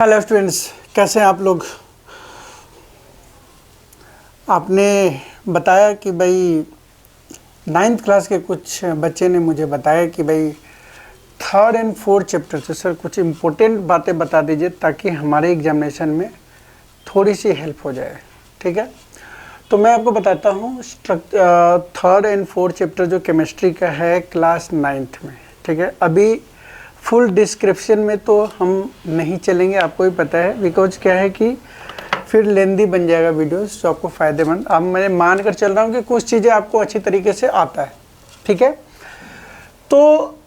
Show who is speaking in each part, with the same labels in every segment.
Speaker 1: Hello students, कैसे हैं आप लोग। आपने बताया कि भाई 9th क्लास के कुछ बच्चे ने मुझे बताया कि भाई 3rd and 4th चैप्टर से सर कुछ इम्पोर्टेंट बातें बता दीजिए ताकि हमारे एग्जामिनेशन में थोड़ी सी हेल्प हो जाए। ठीक है, तो मैं आपको बताता हूँ 3rd and 4th चैप्टर जो केमिस्ट्री का है क्लास 9th में। ठीक है, अभी फुल डिस्क्रिप्शन में तो हम नहीं चलेंगे, आपको भी पता है, बिकॉज क्या है कि फिर लेंदी बन जाएगा वीडियोस, जो आपको फ़ायदेमंद। अब मैं मान कर चल रहा हूँ कि कुछ चीज़ें आपको अच्छी तरीके से आता है। ठीक है, तो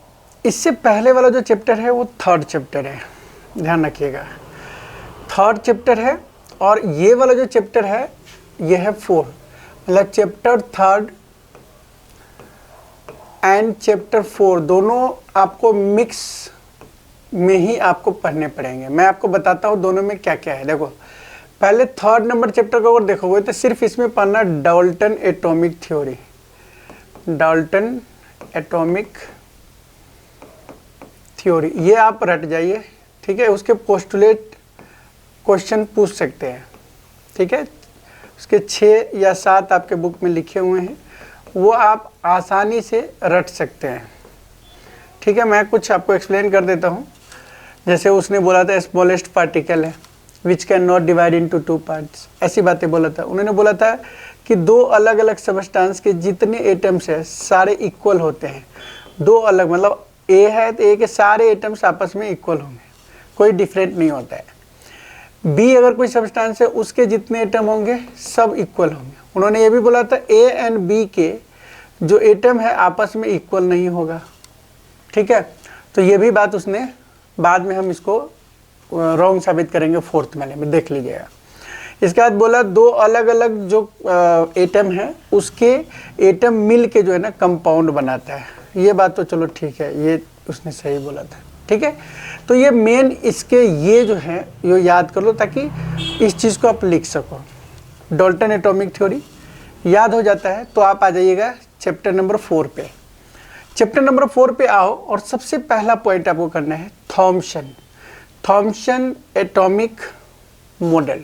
Speaker 1: इससे पहले वाला जो चैप्टर है वो 3rd चैप्टर है, ध्यान रखिएगा। 3rd चैप्टर है और ये वाला जो चैप्टर है ये है 4, मतलब चैप्टर 3rd एंड चैप्टर 4 दोनों आपको मिक्स में ही आपको पढ़ने पड़ेंगे। मैं आपको बताता हूँ दोनों में क्या क्या है। देखो, पहले 3rd नंबर चैप्टर को अगर देखोगे तो सिर्फ इसमें पढ़ना Dalton atomic theory, Dalton atomic theory, ये आप रट जाइए। ठीक है, उसके पोस्टुलेट क्वेश्चन पूछ सकते हैं। ठीक है, उसके 6 या 7 आपके बुक में लिखे हुए हैं, वो आप आसानी से रट सकते हैं। ठीक है, मैं कुछ आपको एक्सप्लेन कर देता हूँ। जैसे उसने बोला था स्मॉलेस्ट पार्टिकल है which can not divide into 2 parts, ऐसी बातें बोला था। उन्होंने बोला था कि 2 अलग अलग सबस्टांस के जितने एटम्स हैं सारे इक्वल होते हैं। 2 अलग मतलब ए है तो ए के सारे एटम्स आपस में इक्वल होंगे, कोई डिफरेंट नहीं होता है। बी अगर कोई सबस्टांस है उसके जितने एटम होंगे सब इक्वल होंगे। उन्होंने ये भी बोला था ए एंड बी के जो एटम है आपस में इक्वल नहीं होगा। ठीक है, तो ये भी बात उसने, बाद में हम इसको रॉन्ग साबित करेंगे 4th वाले में, देख लीजिएगा। इसके बाद बोला 2 अलग अलग जो एटम है उसके एटम मिल के जो है ना कंपाउंड बनाता है। ये बात तो चलो ठीक है, ये उसने सही बोला था। ठीक है, तो ये मेन इसके ये जो है ये याद कर लो ताकि इस चीज़ को आप लिख सको। डाल्टन एटॉमिक थ्योरी याद हो जाता है तो आप आ जाइएगा चैप्टर नंबर 4 पे। चैप्टर नंबर 4 पे आओ और सबसे पहला पॉइंट आपको करना है थॉम्सन एटॉमिक मॉडल।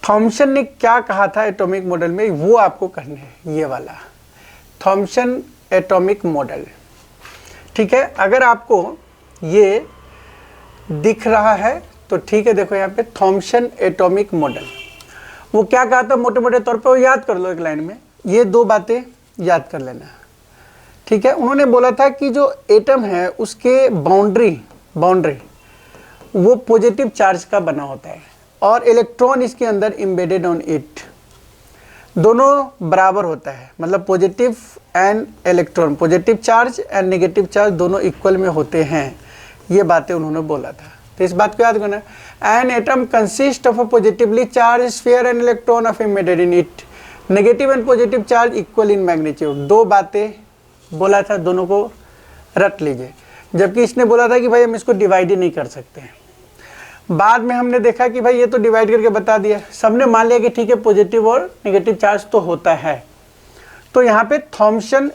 Speaker 1: थॉम्सन ने क्या कहा था एटॉमिक मॉडल में, वो आपको करना है, ये वाला थॉम्सन एटॉमिक मॉडल। ठीक है, अगर आपको ये दिख रहा है तो ठीक है, देखो यहाँ पे थॉम्सन एटॉमिक मॉडल, वो क्या कहा था मोटे मोटे तौर पे वो याद कर लो एक लाइन में, ये 2 बातें याद कर लेना। ठीक है, उन्होंने बोला था कि जो एटम है उसके बाउंड्री वो पॉजिटिव चार्ज का बना होता है और इलेक्ट्रॉन इसके अंदर एम्बेडेड ऑन इट, दोनों बराबर होता है, मतलब positive and electron, positive charge and negative charge दोनों इक्वल में होते हैं। ये बातें उन्होंने बोला था, तो इस बात को याद करना। An atom consist of a positively charge sphere and electron of embedded in it, negative and positive charge equal in magnitude. 2 बातें बोला था, दोनों को रट लीजिए। जबकि इसने बोला था कि भाई हम इसको डिवाइड ही नहीं कर सकते। बाद में हमने देखा कि भाई ये तो डिवाइड करके बता दिया, सबने मान लिया कि ठीक है पॉजिटिव और नेगेटिव चार्ज तो होता है। तो यहाँ पे Thomson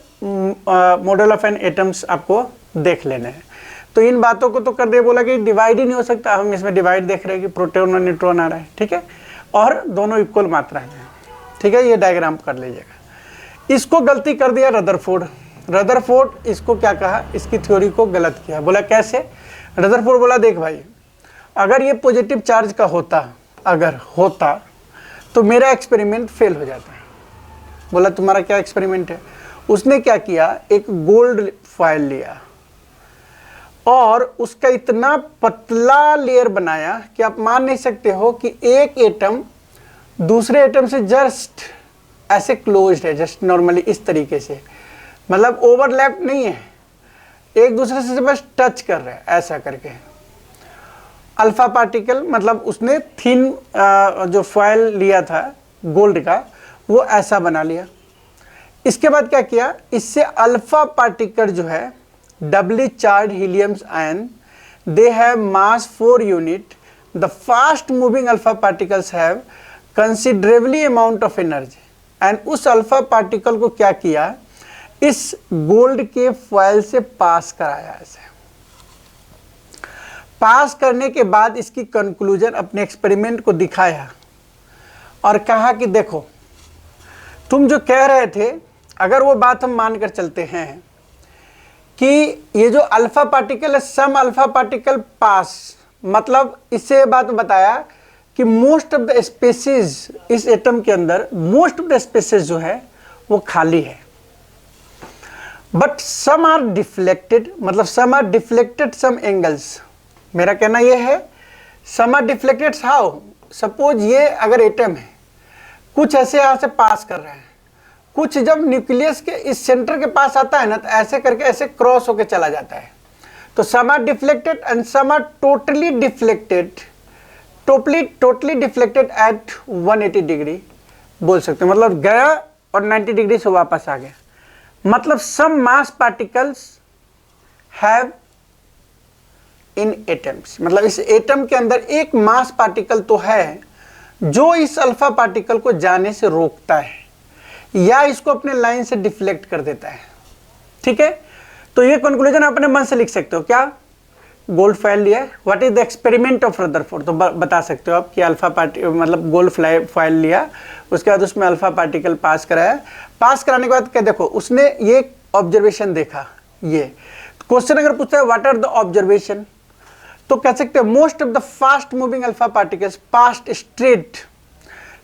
Speaker 1: model of an atoms आपको देख लेना है। तो इन बातों को तो कर दे, बोला कि डिवाइड ही नहीं हो सकता, हम इसमें डिवाइड देख रहे हैं कि प्रोटॉन और न्यूट्रॉन आ रहा है। ठीक है, और दोनों इक्वल मात्रा है। ठीक है, ये डायग्राम कर लीजिएगा। इसको गलती कर दिया रदरफोर्ड इसको क्या कहा, इसकी थ्योरी को गलत किया। बोला कैसे, रदरफोर्ड बोला देख भाई अगर ये पॉजिटिव चार्ज का होता तो मेरा एक्सपेरिमेंट फेल हो जाता है। बोला तुम्हारा क्या एक्सपेरिमेंट है। उसने क्या किया, एक गोल्ड फॉयल लिया और उसका इतना पतला लेयर बनाया कि आप मान नहीं सकते हो कि एक एटम दूसरे एटम से जस्ट ऐसे क्लोज्ड है, जस्ट नॉर्मली इस तरीके से, मतलब ओवरलैप नहीं है, एक दूसरे से बस टच कर रहे हैं ऐसा करके। अल्फा पार्टिकल मतलब उसने थिन जो फॉयल लिया था गोल्ड का वो ऐसा बना लिया। इसके बाद क्या किया, इससे अल्फा पार्टिकल जो है doubly charge heliums ion, they have mass 4 unit, the fast moving alpha particles have considerably amount of energy. And उस अल्फा पार्टिकल को क्या किया, इस गोल्ड के फॉयल से पास कराया ऐसे। पास करने के बाद इसकी कंक्लूजन अपने एक्सपेरिमेंट को दिखाया और कहा कि देखो तुम जो कह रहे थे, अगर वो बात हम मानकर चलते हैं कि ये जो अल्फा पार्टिकल है सम अल्फा पार्टिकल पास, मतलब इससे बात बताया कि मोस्ट ऑफ द स्पेसीज इस एटम के अंदर, मोस्ट ऑफ द स्पेसीज जो है वो खाली है, बट सम आर डिफ्लेक्टेड, मतलब some are deflected some angles. मेरा कहना ये है some are deflected how, suppose ये अगर एटम है, कुछ ऐसे यहाँ से पास कर रहे हैं, कुछ जब न्यूक्लियस के इस सेंटर के पास आता है ना तो ऐसे करके ऐसे क्रॉस होके चला जाता है, तो some are deflected and some are totally deflected, totally deflected at 180 degree बोल सकते हैं, मतलब गया और 90 डिग्री से वापस आ गया। मतलब some mass particles have in atoms, मतलब इस एटम के अंदर एक मास पार्टिकल तो है जो इस अल्फा पार्टिकल को जाने से रोकता है या इसको अपने लाइन से डिफ्लेक्ट कर देता है। ठीक है, तो ये कंक्लूजन अपने मन से लिख सकते हो। क्या गोल्ड फॉयल लिया है, what is the experiment of Rutherford, तो बता सकते हो आप कि अल्फा पार्टिकल मतलब गोल्ड फॉयल लिया, उसके बाद उसमें अल्फा पार्टिकल पास कराया, पास कराने के बाद क्या देखो उसने ये ऑब्जर्वेशन देखा। ये क्वेश्चन अगर पूछता है व्हाट आर द ऑब्जर्वेशन, तो कह सकते हैं most of the fast moving alpha particles past straight,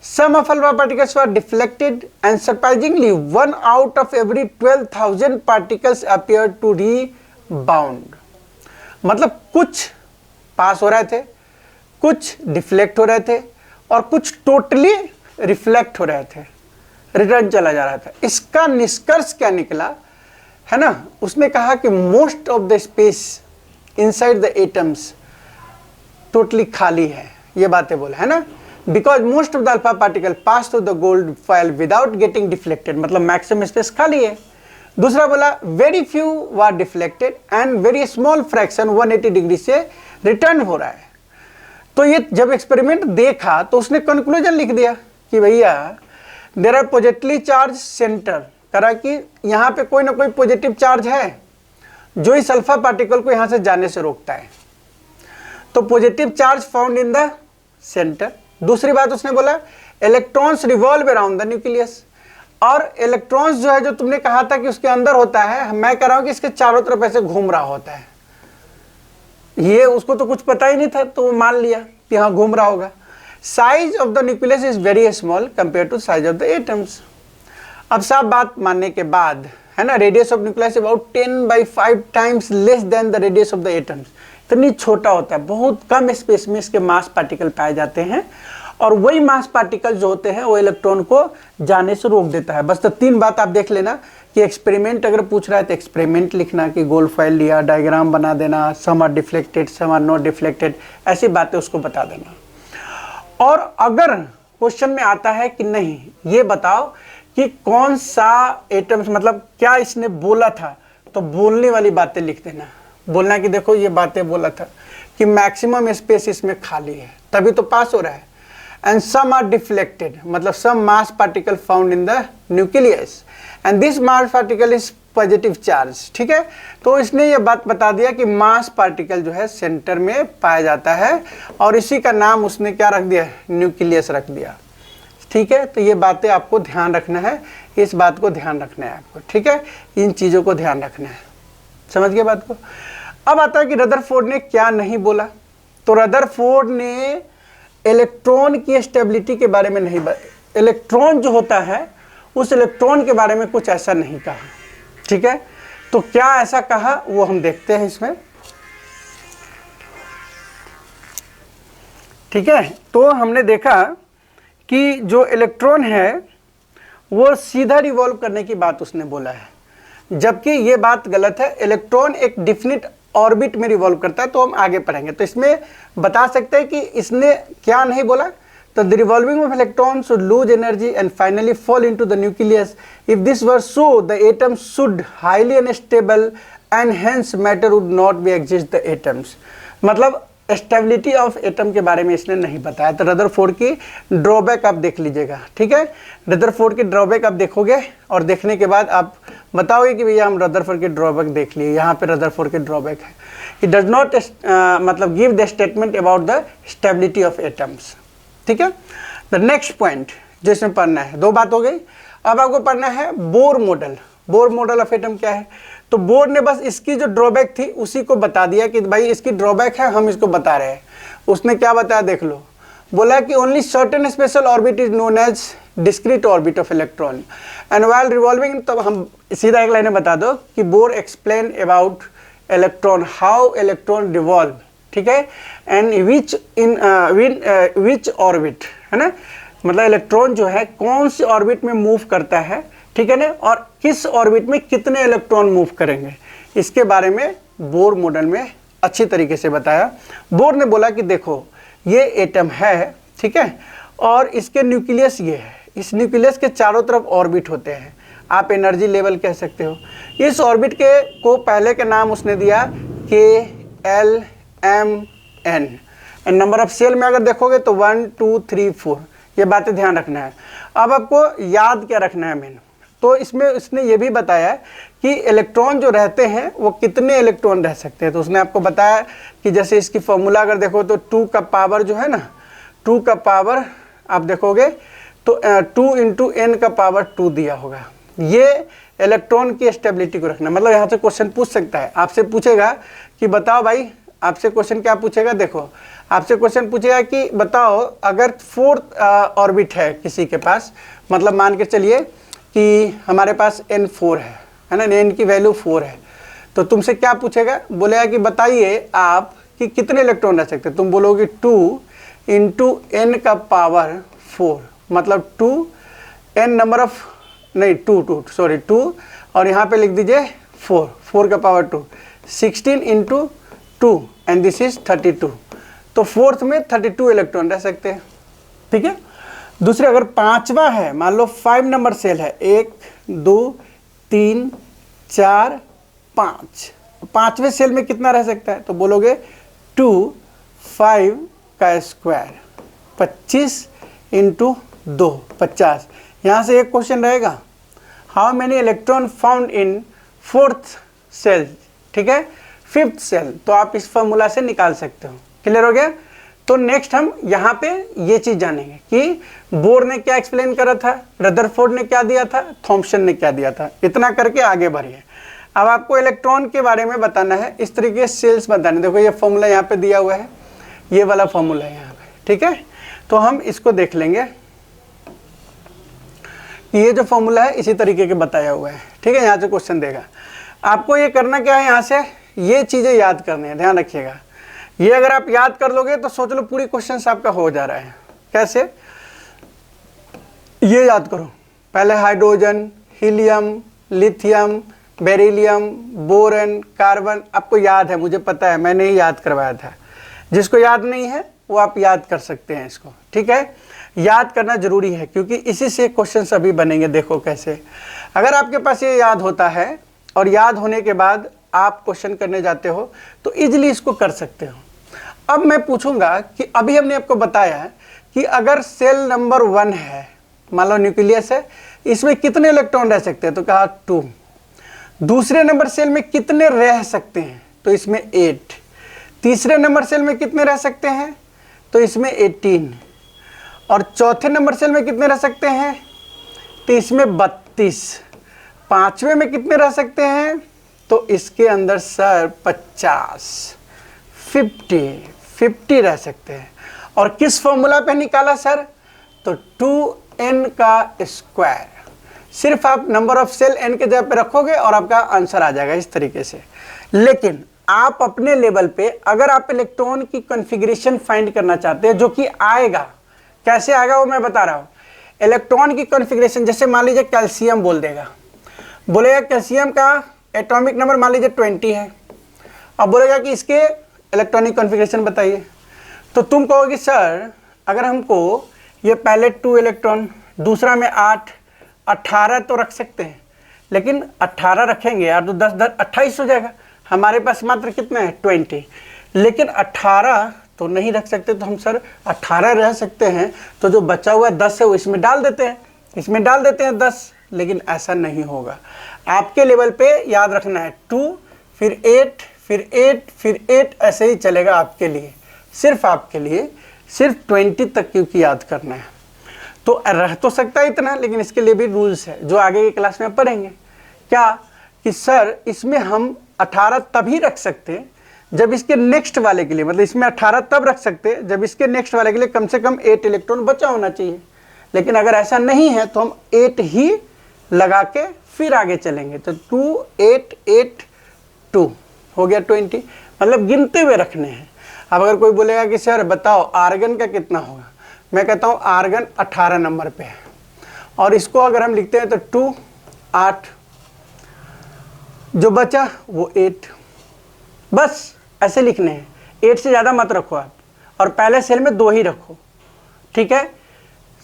Speaker 1: some of alpha particles were deflected and surprisingly 1 out of every 12,000 particles appeared to rebound। मतलब कुछ पास हो रहे थे, कुछ डिफ्लेक्ट हो रहे थे और कुछ टोटली रिफ्लेक्ट हो रहे थे, रिटर्न चला जा रहा था। इसका निष्कर्ष क्या निकला है ना, उसने कहा कि most of the space inside the atoms totally खाली है, ये बातें बोला है ना, because most of the alpha particle pass through the gold foil without getting deflected, मतलब मैक्सिमम स्पेस खाली है। दूसरा बोला very few were deflected and very small fraction 180 degree से रिटर्न हो रहा है। तो ये जब एक्सपेरिमेंट देखा तो उसने कंक्लूजन लिख दिया कि भैया there are positively charge center, करा कि यहाँ पे कोई ना कोई पॉजिटिव चार्ज है जो इस अल्फा पार्टिकल को यहाँ से जाने से रोकता है, तो positive charge found in the centre. दूसरी बात उसने बोला electrons revolve around the nucleus, और इलेक्ट्रॉन्स जो है जो तुमने कहा था कि उसके अंदर होता है, मैं कह रहा हूं कि इसके चारों तरफ ऐसे घूम रहा होता है। ये उसको तो कुछ पता ही नहीं था, तो वो मान लिया कि हाँ घूम रहा होगा। Size of the nucleus is very small compare to size of the atoms. अब सब बात मानने के बाद है ना, radius of nucleus about 10/5 times less than the radius of the atoms, इतनी छोटा होता है, बहुत कम स्पेस में इसके मास पार्टिकल पाए जाते हैं, और वही मास पार्टिकल जो होते हैं वो इलेक्ट्रॉन को जाने से रोक देता है। बस तो 3 बात आप देख लेना कि एक्सपेरिमेंट अगर पूछ रहा है तो एक्सपेरिमेंट लिखना कि गोल्ड फॉयल लिया, डायग्राम बना देना, some are deflected some are not deflected, ऐसी बातें उसको बता देना। और अगर क्वेश्चन में आता है कि नहीं ये बताओ कि कौन सा एटम्स, मतलब क्या इसने बोला था, तो बोलने वाली बातें लिख देना, बोलना कि देखो ये बातें बोला था कि मैक्सिमम स्पेस इसमें खाली है, तभी तो पास हो रहा है। एंड सम आर डिफ्लेक्टेड, मतलब some mass particle found in the nucleus and this mass particle is positive charge. ठीक है, तो इसने ये बात बता दिया कि मास पार्टिकल जो है सेंटर में पाया जाता है, और इसी का नाम उसने क्या रख दिया, न्यूक्लियस रख दिया। ठीक है, तो ये बातें आपको ध्यान रखना है, इस बात को ध्यान रखना है आपको। ठीक है, इन चीज़ों को ध्यान रखना है, समझ गए बात को। अब आता है कि रदरफोर्ड ने क्या नहीं बोला, तो रदरफोर्ड ने इलेक्ट्रॉन की स्टेबिलिटी के बारे में नहीं, इलेक्ट्रॉन जो होता है उस इलेक्ट्रॉन के बारे में कुछ ऐसा नहीं कहा। ठीक है, तो क्या ऐसा कहा वो हम देखते हैं इसमें। ठीक है, तो हमने देखा कि जो इलेक्ट्रॉन है वो सीधा रिवॉल्व करने की बात उसने बोला है, जबकि ये बात गलत है। इलेक्ट्रॉन एक डिफिनिट ऑर्बिट में रिवॉल्व करता है, तो हम आगे पढ़ेंगे। तो इसमें बता सकते हैं कि इसने क्या नहीं बोला, तो the revolving of electron should lose energy and finally fall into the nucleus. If this were so the atoms should highly unstable and hence matter would not be exist the atoms. मतलब stability of atom के बारे में इसने नहीं बताया। तो Rutherford की drawback आप देख लीजिएगा। ठीक है, रदरफोर्ड की ड्रॉबैक आप देखोगे और देखने के बाद आप बताओगे कि भैया हम रदरफोर्ड की ड्रॉबैक देख लिए। यहाँ पे रदरफोर्ड की ड्रॉबैक है, ही डज नॉट मतलब give the statement about the stability of atoms. ठीक है, द नेक्स्ट पॉइंट जिसमें पढ़ना है, 2 बात हो गई। अब आपको पढ़ना है Bohr model. Bohr model of atom क्या है? तो बोर ने बस इसकी जो ड्रॉबैक थी उसी को बता दिया कि भाई इसकी ड्रॉबैक है, हम इसको बता रहे हैं। उसने क्या बताया देख लो, बोला कि only certain special orbit is known as discrete orbit of electron and while revolving. तब हम सीधा एक लाइन में बता दो कि Bohr explain about electron, how electron revolve, ठीक है, एंड विच ऑर्बिट, है ना, मतलब इलेक्ट्रॉन जो है कौन सी ऑर्बिट में मूव करता है, ठीक है ना, और किस ऑर्बिट में कितने इलेक्ट्रॉन मूव करेंगे, इसके बारे में बोर मॉडल में अच्छी तरीके से बताया। बोर ने बोला कि देखो ये एटम है, ठीक है, और इसके न्यूक्लियस ये है, इस न्यूक्लियस के चारों तरफ ऑर्बिट होते हैं, आप एनर्जी लेवल कह सकते हो। इस ऑर्बिट के को पहले के नाम उसने दिया KL M N, and number of cell में अगर देखोगे तो 1 2 3 4, ये बातें ध्यान रखना है। अब आपको याद क्या रखना है मेन, तो इसमें उसने ये भी बताया कि इलेक्ट्रॉन जो रहते हैं वो कितने इलेक्ट्रॉन रह सकते हैं। तो उसने आपको बताया कि जैसे इसकी फॉर्मूला अगर देखो तो 2 का पावर जो है ना, 2 का पावर आप देखोगे तो 2 × n का पावर 2 दिया होगा। ये इलेक्ट्रॉन की स्टेबिलिटी को रखना, मतलब यहाँ से क्वेश्चन पूछ सकता है, आपसे पूछेगा कि बताओ भाई, आपसे क्वेश्चन क्या पूछेगा, देखो आपसे क्वेश्चन पूछेगा कि बताओ अगर 4th ऑर्बिट है किसी के पास, मतलब मान के चलिए कि हमारे पास N4 है ना, n की वैल्यू 4 है, तो तुमसे क्या पूछेगा, बोलेगा कि बताइए आप कि कितने इलेक्ट्रॉन रह सकते हैं। तुम बोलोगे 2 × n का पावर 4, मतलब 2 n नंबर ऑफ, नहीं 2 और यहाँ पे लिख दीजिए 4 का पावर 2, 16 × 2 एंड दिस इज 32, तो 4th में 32 इलेक्ट्रॉन रह सकते हैं। ठीक है, दूसरे अगर 5वां है, मान लो 5 नंबर सेल है, 1 2 3 4 5, 5वें सेल में कितना रह सकता है, तो बोलोगे 2 5 का स्क्वायर, 25 × 2 50। यहाँ से एक क्वेश्चन रहेगा, how many electron found in 4th cell, ठीक है, 5th सेल, तो आप इस फॉर्मूला से निकाल सकते हो। क्लियर हो गया। तो नेक्स्ट हम यहाँ पे ये चीज जानेंगे कि बोर ने क्या एक्सप्लेन करा था, रदरफोर्ड ने क्या दिया था, थॉम्पसन ने क्या दिया था। इतना करके आगे बढ़िए। अब आपको इलेक्ट्रॉन के बारे में बताना है, इस तरीके से सेल्स बताने। देखो ये फॉर्मूला यहाँ पे दिया हुआ है, ये वाला फॉर्मूला है यहाँ पे, ठीक है, तो हम इसको देख लेंगे। ये जो फॉर्मूला है इसी तरीके के बताया हुआ है, ठीक है, यहाँ से क्वेश्चन देगा। आपको ये करना क्या है, यहाँ से ये चीजें याद करनी है, ध्यान रखिएगा। ये अगर आप याद कर लोगे तो सोच लो पूरी क्वेश्चन आपका हो जा रहा है। कैसे, ये याद करो, पहले hydrogen, helium, lithium, beryllium, boron, carbon, आपको याद है, मुझे पता है, मैंने ही याद करवाया था। जिसको याद नहीं है वो आप याद कर सकते हैं इसको, ठीक है, याद करना जरूरी है क्योंकि इसी से क्वेश्चन सभी बनेंगे। देखो कैसे, अगर आपके पास ये याद होता है और याद होने के बाद आप क्वेश्चन करने जाते हो तो इजीली इसको कर सकते हो। अब मैं पूछूंगा कि अभी हमने आपको बताया कि अगर सेल नंबर 1 है, मान लो न्यूक्लियस है, इसमें कितने इलेक्ट्रॉन रह सकते हैं, तो कहा 2। दूसरे नंबर सेल में कितने रह सकते हैं, तो इसमें 8। तीसरे नंबर सेल में कितने रह सकते हैं, तो इसमें 18। और चौथे नंबर सेल में कितने रह सकते हैं, तो इसमें 32। 5वें में कितने रह सकते हैं, तो इसके अंदर सर 50 रह सकते हैं। और किस फॉर्मूला पे निकाला सर, तो 2n का स्क्वायर। सिर्फ आप नंबर ऑफ सेल n के जगह पे रखोगे और आपका आंसर आ जाएगा इस तरीके से। लेकिन आप अपने लेवल पे अगर आप इलेक्ट्रॉन की कॉन्फ़िगरेशन फाइंड करना चाहते हैं, जो कि आएगा, कैसे आएगा वो मैं बता रहा हूँ। इलेक्ट्रॉन की कॉन्फ़िगरेशन, जैसे मान लीजिए कैल्शियम बोल देगा, बोलेगा कैल्शियम का एटॉमिक नंबर मान लीजिए 20 है, अब बोलेगा कि इसके इलेक्ट्रॉनिक कॉन्फ़िगरेशन बताइए, तो तुम कहोगे सर अगर हमको ये पहले 2 इलेक्ट्रॉन, दूसरा में 8, 18 तो रख सकते हैं, लेकिन 18 रखेंगे यार तो 10 28 हो जाएगा। हमारे पास मात्र कितना है 20, लेकिन 18 तो नहीं रख सकते, तो हम सर 18 रह सकते हैं, तो जो बचा हुआ 10 है वो इसमें डाल देते हैं, इसमें डाल देते हैं 10। लेकिन ऐसा नहीं होगा, आपके लेवल पे याद रखना है 2, फिर 8, फिर 8 फिर 8, ऐसे ही चलेगा आपके लिए, सिर्फ आपके लिए, सिर्फ 20 तक क्योंकि याद करना है। तो रह तो सकता है इतना, लेकिन इसके लिए भी रूल्स है जो आगे की क्लास में पढ़ेंगे। क्या कि सर इसमें हम 18 तभी रख सकते हैं जब इसके नेक्स्ट वाले के लिए, मतलब इसमें 18 तब रख सकते हैं जब इसके नेक्स्ट वाले के लिए कम से कम 8 इलेक्ट्रॉन बचा होना चाहिए। लेकिन अगर ऐसा नहीं है तो हम 8 ही लगा के फिर आगे चलेंगे। तो 2 8 8 2 हो गया 20, मतलब गिनते हुए रखने हैं। अब अगर कोई बोलेगा कि सर बताओ आर्गन का कितना होगा, मैं कहता हूँ आर्गन 18 नंबर पे है, और इसको अगर हम लिखते हैं तो 2 8, जो बचा वो 8, बस ऐसे लिखने हैं। 8 से ज़्यादा मत रखो आप, और पहले सेल में 2 ही रखो, ठीक है,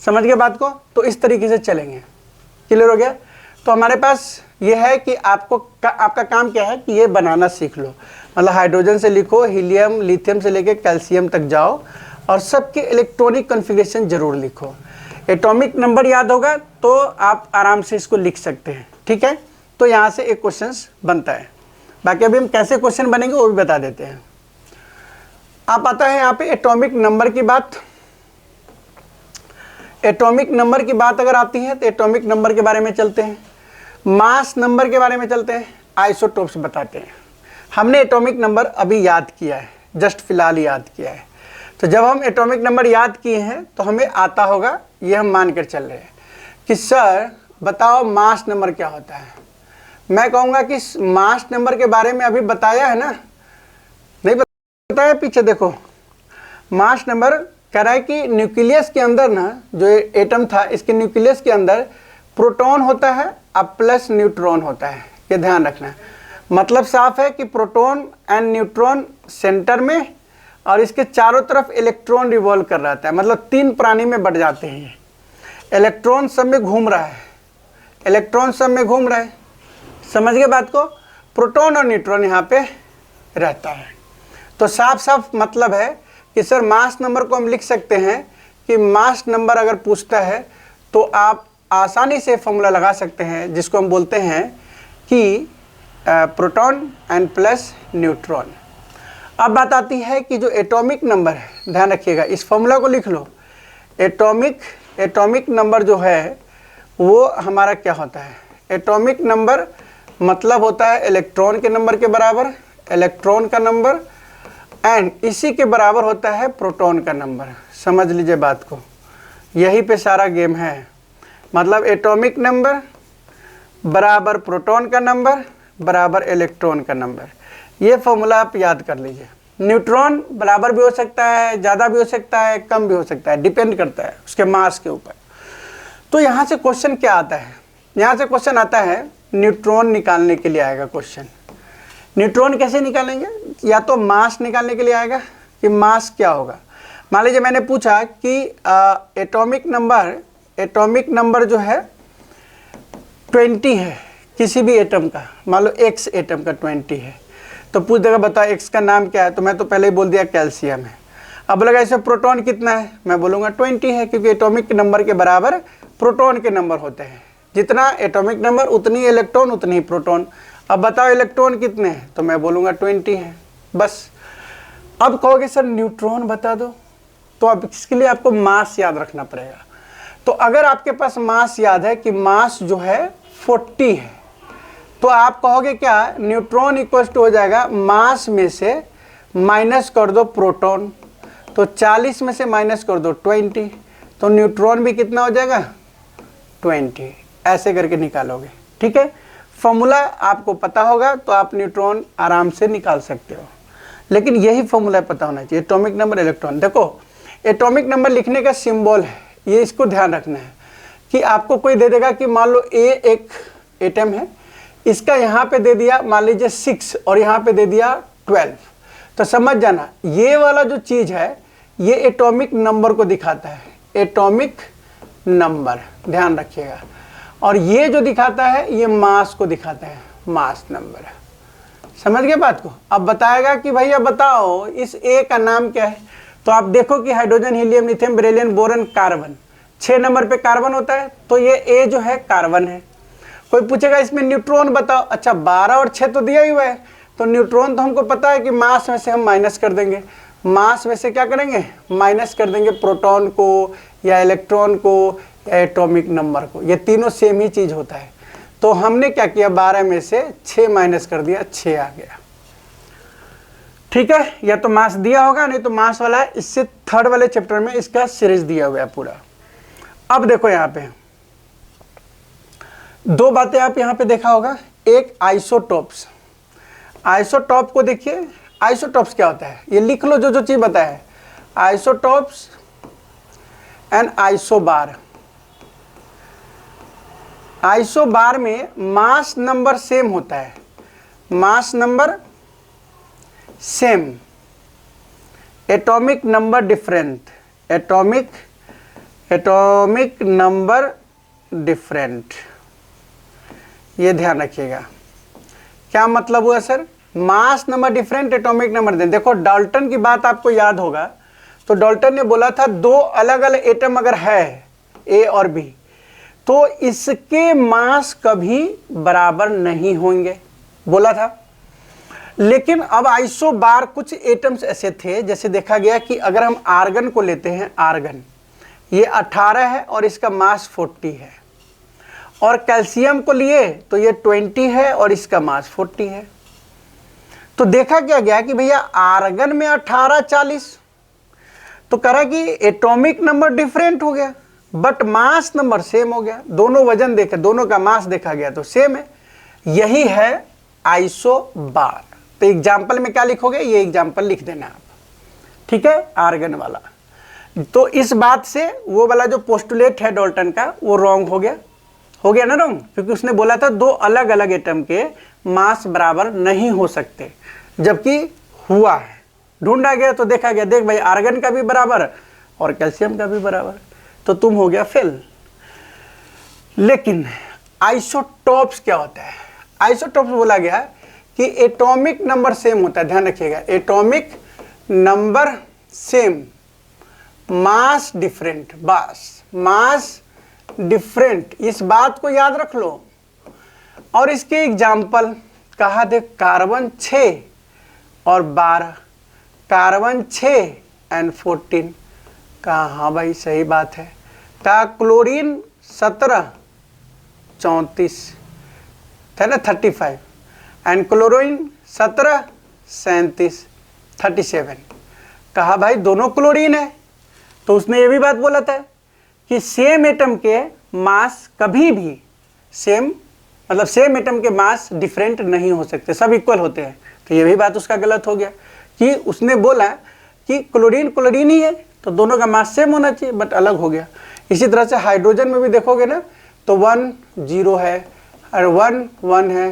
Speaker 1: समझ गए बात को। तो इस तरीके से चलेंगे, क्लियर हो गया। तो हमारे पास ये है कि आपका काम क्या है कि ये बनाना सीख लो, मतलब हाइड्रोजन से लिखो, हीलियम लिथियम से लेके कैल्शियम तक जाओ, और सबके इलेक्ट्रॉनिक कॉन्फ़िगरेशन जरूर लिखो। एटॉमिक नंबर याद होगा तो आप आराम से इसको लिख सकते हैं, ठीक है। तो यहाँ से एक क्वेश्चन बनता है। बाकी अभी हम कैसे क्वेश्चन बनेंगे वो भी बता देते हैं। आप आता है यहाँ पे एटॉमिक नंबर की बात। एटॉमिक नंबर की बात अगर आती है तो एटॉमिक नंबर के बारे में चलते हैं, मास नंबर के बारे में चलते हैं, आइसोटोप्स बताते हैं। हमने एटॉमिक नंबर अभी याद किया है, जस्ट फिलहाल याद किया है। तो जब हम एटॉमिक नंबर याद किए हैं तो हमें आता होगा, ये हम मान कर चल रहे हैं कि सर बताओ मास नंबर क्या होता है। मैं कहूँगा कि मास नंबर के बारे में अभी बताया है ना, नहीं बताया, पीछे देखो। मास नंबर कह रहा है कि न्यूक्लियस के अंदर ना, जो एटम था इसके न्यूक्लियस के अंदर प्रोटॉन होता है और प्लस न्यूट्रॉन होता है, ये ध्यान रखना है। मतलब साफ है कि प्रोटॉन एंड न्यूट्रॉन सेंटर में, और इसके चारों तरफ इलेक्ट्रॉन रिवॉल्व कर रहा है, मतलब 3 प्राणी में बढ़ जाते हैं। इलेक्ट्रॉन सब में घूम रहा है, इलेक्ट्रॉन सब में घूम रहा है, समझ गए बात को। प्रोटॉन और न्यूट्रॉन यहाँ पे रहता है। तो साफ साफ मतलब है कि सर मास नंबर को हम लिख सकते हैं कि मास नंबर अगर पूछता है तो आप आसानी से फॉर्मूला लगा सकते हैं, जिसको हम बोलते हैं कि प्रोटॉन एंड प्लस न्यूट्रॉन। अब बात आती है कि जो एटॉमिक नंबर है, ध्यान रखिएगा, इस फॉर्मूला को लिख लो। एटॉमिक नंबर जो है वो हमारा क्या होता है, एटॉमिक नंबर मतलब होता है इलेक्ट्रॉन के नंबर के बराबर, इलेक्ट्रॉन का नंबर, एंड इसी के बराबर होता है प्रोटॉन का नंबर। समझ लीजिए बात को, यही पे सारा गेम है। मतलब एटॉमिक नंबर बराबर प्रोटॉन का नंबर बराबर इलेक्ट्रॉन का नंबर, ये फॉर्मूला आप याद कर लीजिए। न्यूट्रॉन बराबर भी हो सकता है, ज़्यादा भी हो सकता है, कम भी हो सकता है, डिपेंड करता है उसके मास के ऊपर। तो यहाँ से क्वेश्चन क्या आता है, यहाँ से क्वेश्चन आता है न्यूट्रॉन निकालने के लिए आएगा क्वेश्चन। न्यूट्रॉन कैसे निकालेंगे, या तो मास निकालने के लिए आएगा कि मास क्या होगा। मान लीजिए मैंने पूछा कि एटॉमिक नंबर जो है 20 है किसी भी एटम का, मान लो एक्स एटम का 20 है, तो पूछ देगा बताओ एक्स का नाम क्या है, तो मैं तो पहले ही बोल दिया कैल्शियम है। अब बोलेगा इसमें प्रोटॉन कितना है, मैं बोलूँगा 20 है, क्योंकि एटॉमिक नंबर के बराबर प्रोटॉन के नंबर होते हैं। जितना एटॉमिक नंबर उतनी इलेक्ट्रॉन उतनी ही प्रोटॉन। अब बताओ इलेक्ट्रॉन कितने हैं, तो मैं बोलूँगा 20 है, बस। अब कहोगे सर न्यूट्रॉन बता दो, तो अब इसके लिए आपको मास याद रखना पड़ेगा। तो अगर आपके पास मास याद है कि मास जो है 40 है, तो आप कहोगे क्या, न्यूट्रॉन इक्वल टू हो जाएगा मास में से माइनस कर दो प्रोटॉन, तो 40 में से माइनस कर दो 20, तो न्यूट्रॉन भी कितना हो जाएगा 20। ऐसे करके निकालोगे, ठीक है। फॉर्मूला आपको पता होगा तो आप न्यूट्रॉन आराम से निकाल सकते हो, लेकिन यही फॉर्मूला पता होना चाहिए, एटॉमिक नंबर इलेक्ट्रॉन। देखो एटॉमिक नंबर लिखने का सिंबल है, ये इसको ध्यान रखना है कि आपको कोई दे देगा कि मान लो ए एक एटम है, इसका यहाँ पे दे दिया मान लीजिए 6 और यहाँ पे दे दिया 12, तो समझ जाना ये वाला जो चीज़ है ये एटॉमिक नंबर को दिखाता है, एटॉमिक नंबर, ध्यान रखिएगा। और ये जो दिखाता है ये मास को दिखाता है, मास नंबर। समझ गए बात को। अब बताएगा कि भैया बताओ इस ए का नाम क्या है, तो आप देखो कि hydrogen helium lithium beryllium boron carbon, 6 number पे कार्बन होता है, तो ये ए जो है कार्बन है। कोई पूछेगा इसमें न्यूट्रॉन बताओ, अच्छा 12 और 6 तो दिया ही हुआ है, तो न्यूट्रॉन तो हमको पता है कि मास में से हम माइनस कर देंगे, मास में से क्या करेंगे, माइनस कर देंगे प्रोटॉन को या इलेक्ट्रॉन को या एटॉमिक नंबर को, ये तीनों सेम ही चीज़ होता है। तो हमने क्या किया, 12 में से 6 माइनस कर दिया, 6 आ गया। ठीक है, या तो मास दिया होगा, नहीं तो मास वाला है। इससे थर्ड वाले चैप्टर में इसका सीरीज दिया हुआ है पूरा। अब देखो यहाँ पे दो बातें आप यहाँ पे देखा होगा, एक आइसोटोप्स। आइसोटोप को देखिए, आइसोटोप्स क्या होता है ये लिख लो, जो जो चीज बताया है, आइसोटोप्स एंड आइसोबार। आइसोबार में मास नंबर सेम होता है, mass number same, atomic number different, atomic number different. ये ध्यान रखिएगा, क्या मतलब हुआ sir, mass number different, atomic number different. देखो डाल्टन की बात आपको याद होगा, तो डाल्टन ने बोला था दो अलग अलग एटम अगर है ए और बी तो इसके मास कभी बराबर नहीं होंगे, बोला था। लेकिन अब आइसोबार कुछ एटम्स ऐसे थे, जैसे देखा गया कि अगर हम आर्गन को लेते हैं, आर्गन ये 18 है और इसका मास 40 है, और कैल्शियम को लिए तो ये 20 है और इसका मास 40 है। तो देखा क्या गया कि भैया आर्गन में 18 40, तो कह रहा कि एटॉमिक नंबर डिफरेंट हो गया बट मास नंबर सेम हो गया। दोनों वजन देखे, दोनों का मास देखा गया तो सेम है। यही है आइसोबार। तो एग्जाम्पल में क्या लिखोगे, ये एग्जाम्पल लिख देना आप, ठीक है, आर्गन वाला। तो इस बात से वो वाला जो पोस्टुलेट है डाल्टन का वो रॉन्ग हो गया ना रॉन्ग, क्योंकि उसने बोला था दो अलग अलग एटम के मास बराबर नहीं हो सकते, जबकि हुआ है, ढूंढा गया तो देखा गया, देख भाई आर्गन का भी बराबर और कैल्शियम का भी बराबर, तो तुम हो गया फेल। लेकिन आइसोटोप्स क्या होता है, आइसोटोप्स बोला गया कि एटॉमिक नंबर सेम होता है, ध्यान रखिएगा, एटॉमिक नंबर सेम, मास डिफरेंट, बस मास डिफरेंट, इस बात को याद रख लो। और इसके एग्जाम्पल कहा, देख कार्बन 6 और 12, कार्बन 6 एंड 14, कहा हाँ भाई सही बात है। कहा क्लोरीन 17 34 है ना 35, एंड क्लोरीन 17 37 37, कहा भाई दोनों क्लोरीन है। तो उसने ये भी बात बोला था कि सेम एटम के मास कभी भी सेम, मतलब सेम एटम के मास डिफरेंट नहीं हो सकते, सब इक्वल होते हैं। तो ये भी बात उसका गलत हो गया कि उसने बोला कि क्लोरीन क्लोरीन ही है तो दोनों का मास सेम होना चाहिए, बट अलग हो गया। इसी तरह से हाइड्रोजन में भी देखोगे ना, तो 1 0 है और 1 1 है,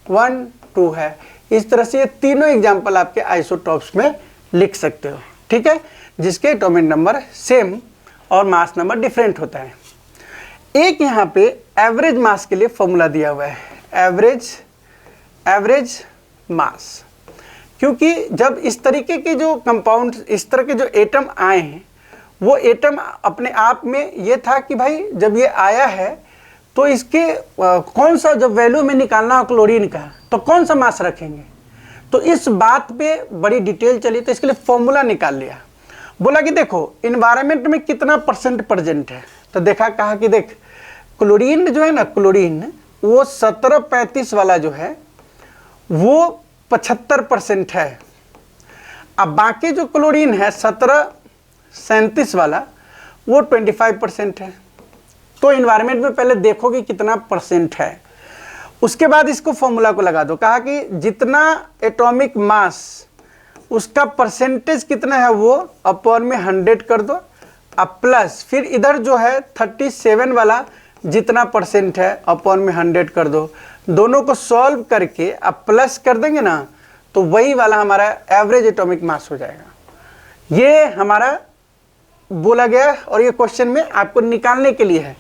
Speaker 1: 1 2 है। इस तरह से ये तीनों एग्जाम्पल आपके आइसोटोप्स में लिख सकते हो, ठीक है, जिसके एटॉमिक नंबर सेम और मास नंबर डिफरेंट होता है। एक यहाँ पे एवरेज मास के लिए फॉर्मूला दिया हुआ है, एवरेज मास, क्योंकि जब इस तरीके के जो कंपाउंड, इस तरह के जो एटम आए हैं, वो एटम अपने आप में ये था कि भाई जब ये आया है तो इसके कौन सा जब वैल्यू में निकालना हो क्लोरीन का तो कौन सा मास रखेंगे। तो इस बात पे बड़ी डिटेल चली, तो इसके लिए फॉर्मूला निकाल लिया। बोला कि देखो इन्वायरमेंट में कितना परसेंट प्रेजेंट है, तो देखा कहा कि देख क्लोरीन जो है ना, क्लोरीन वो 1735 वाला जो है वो 75% है। अब बाकी जो क्लोरीन है 1737 वाला वो 25% है। तो इन्वायरमेंट में पहले देखो कि कितना परसेंट है, उसके बाद इसको फॉर्मूला को लगा दो। कहा कि जितना एटॉमिक मास उसका परसेंटेज कितना है वो अपॉन में 100 कर दो, अब प्लस फिर इधर जो है 37 वाला जितना परसेंट है अपॉन में 100 कर दो। दोनों को सॉल्व करके अब प्लस कर देंगे ना, तो वही वाला हमारा एवरेज एटॉमिक मास हो जाएगा। ये हमारा बोला गया और ये क्वेश्चन में आपको निकालने के लिए है।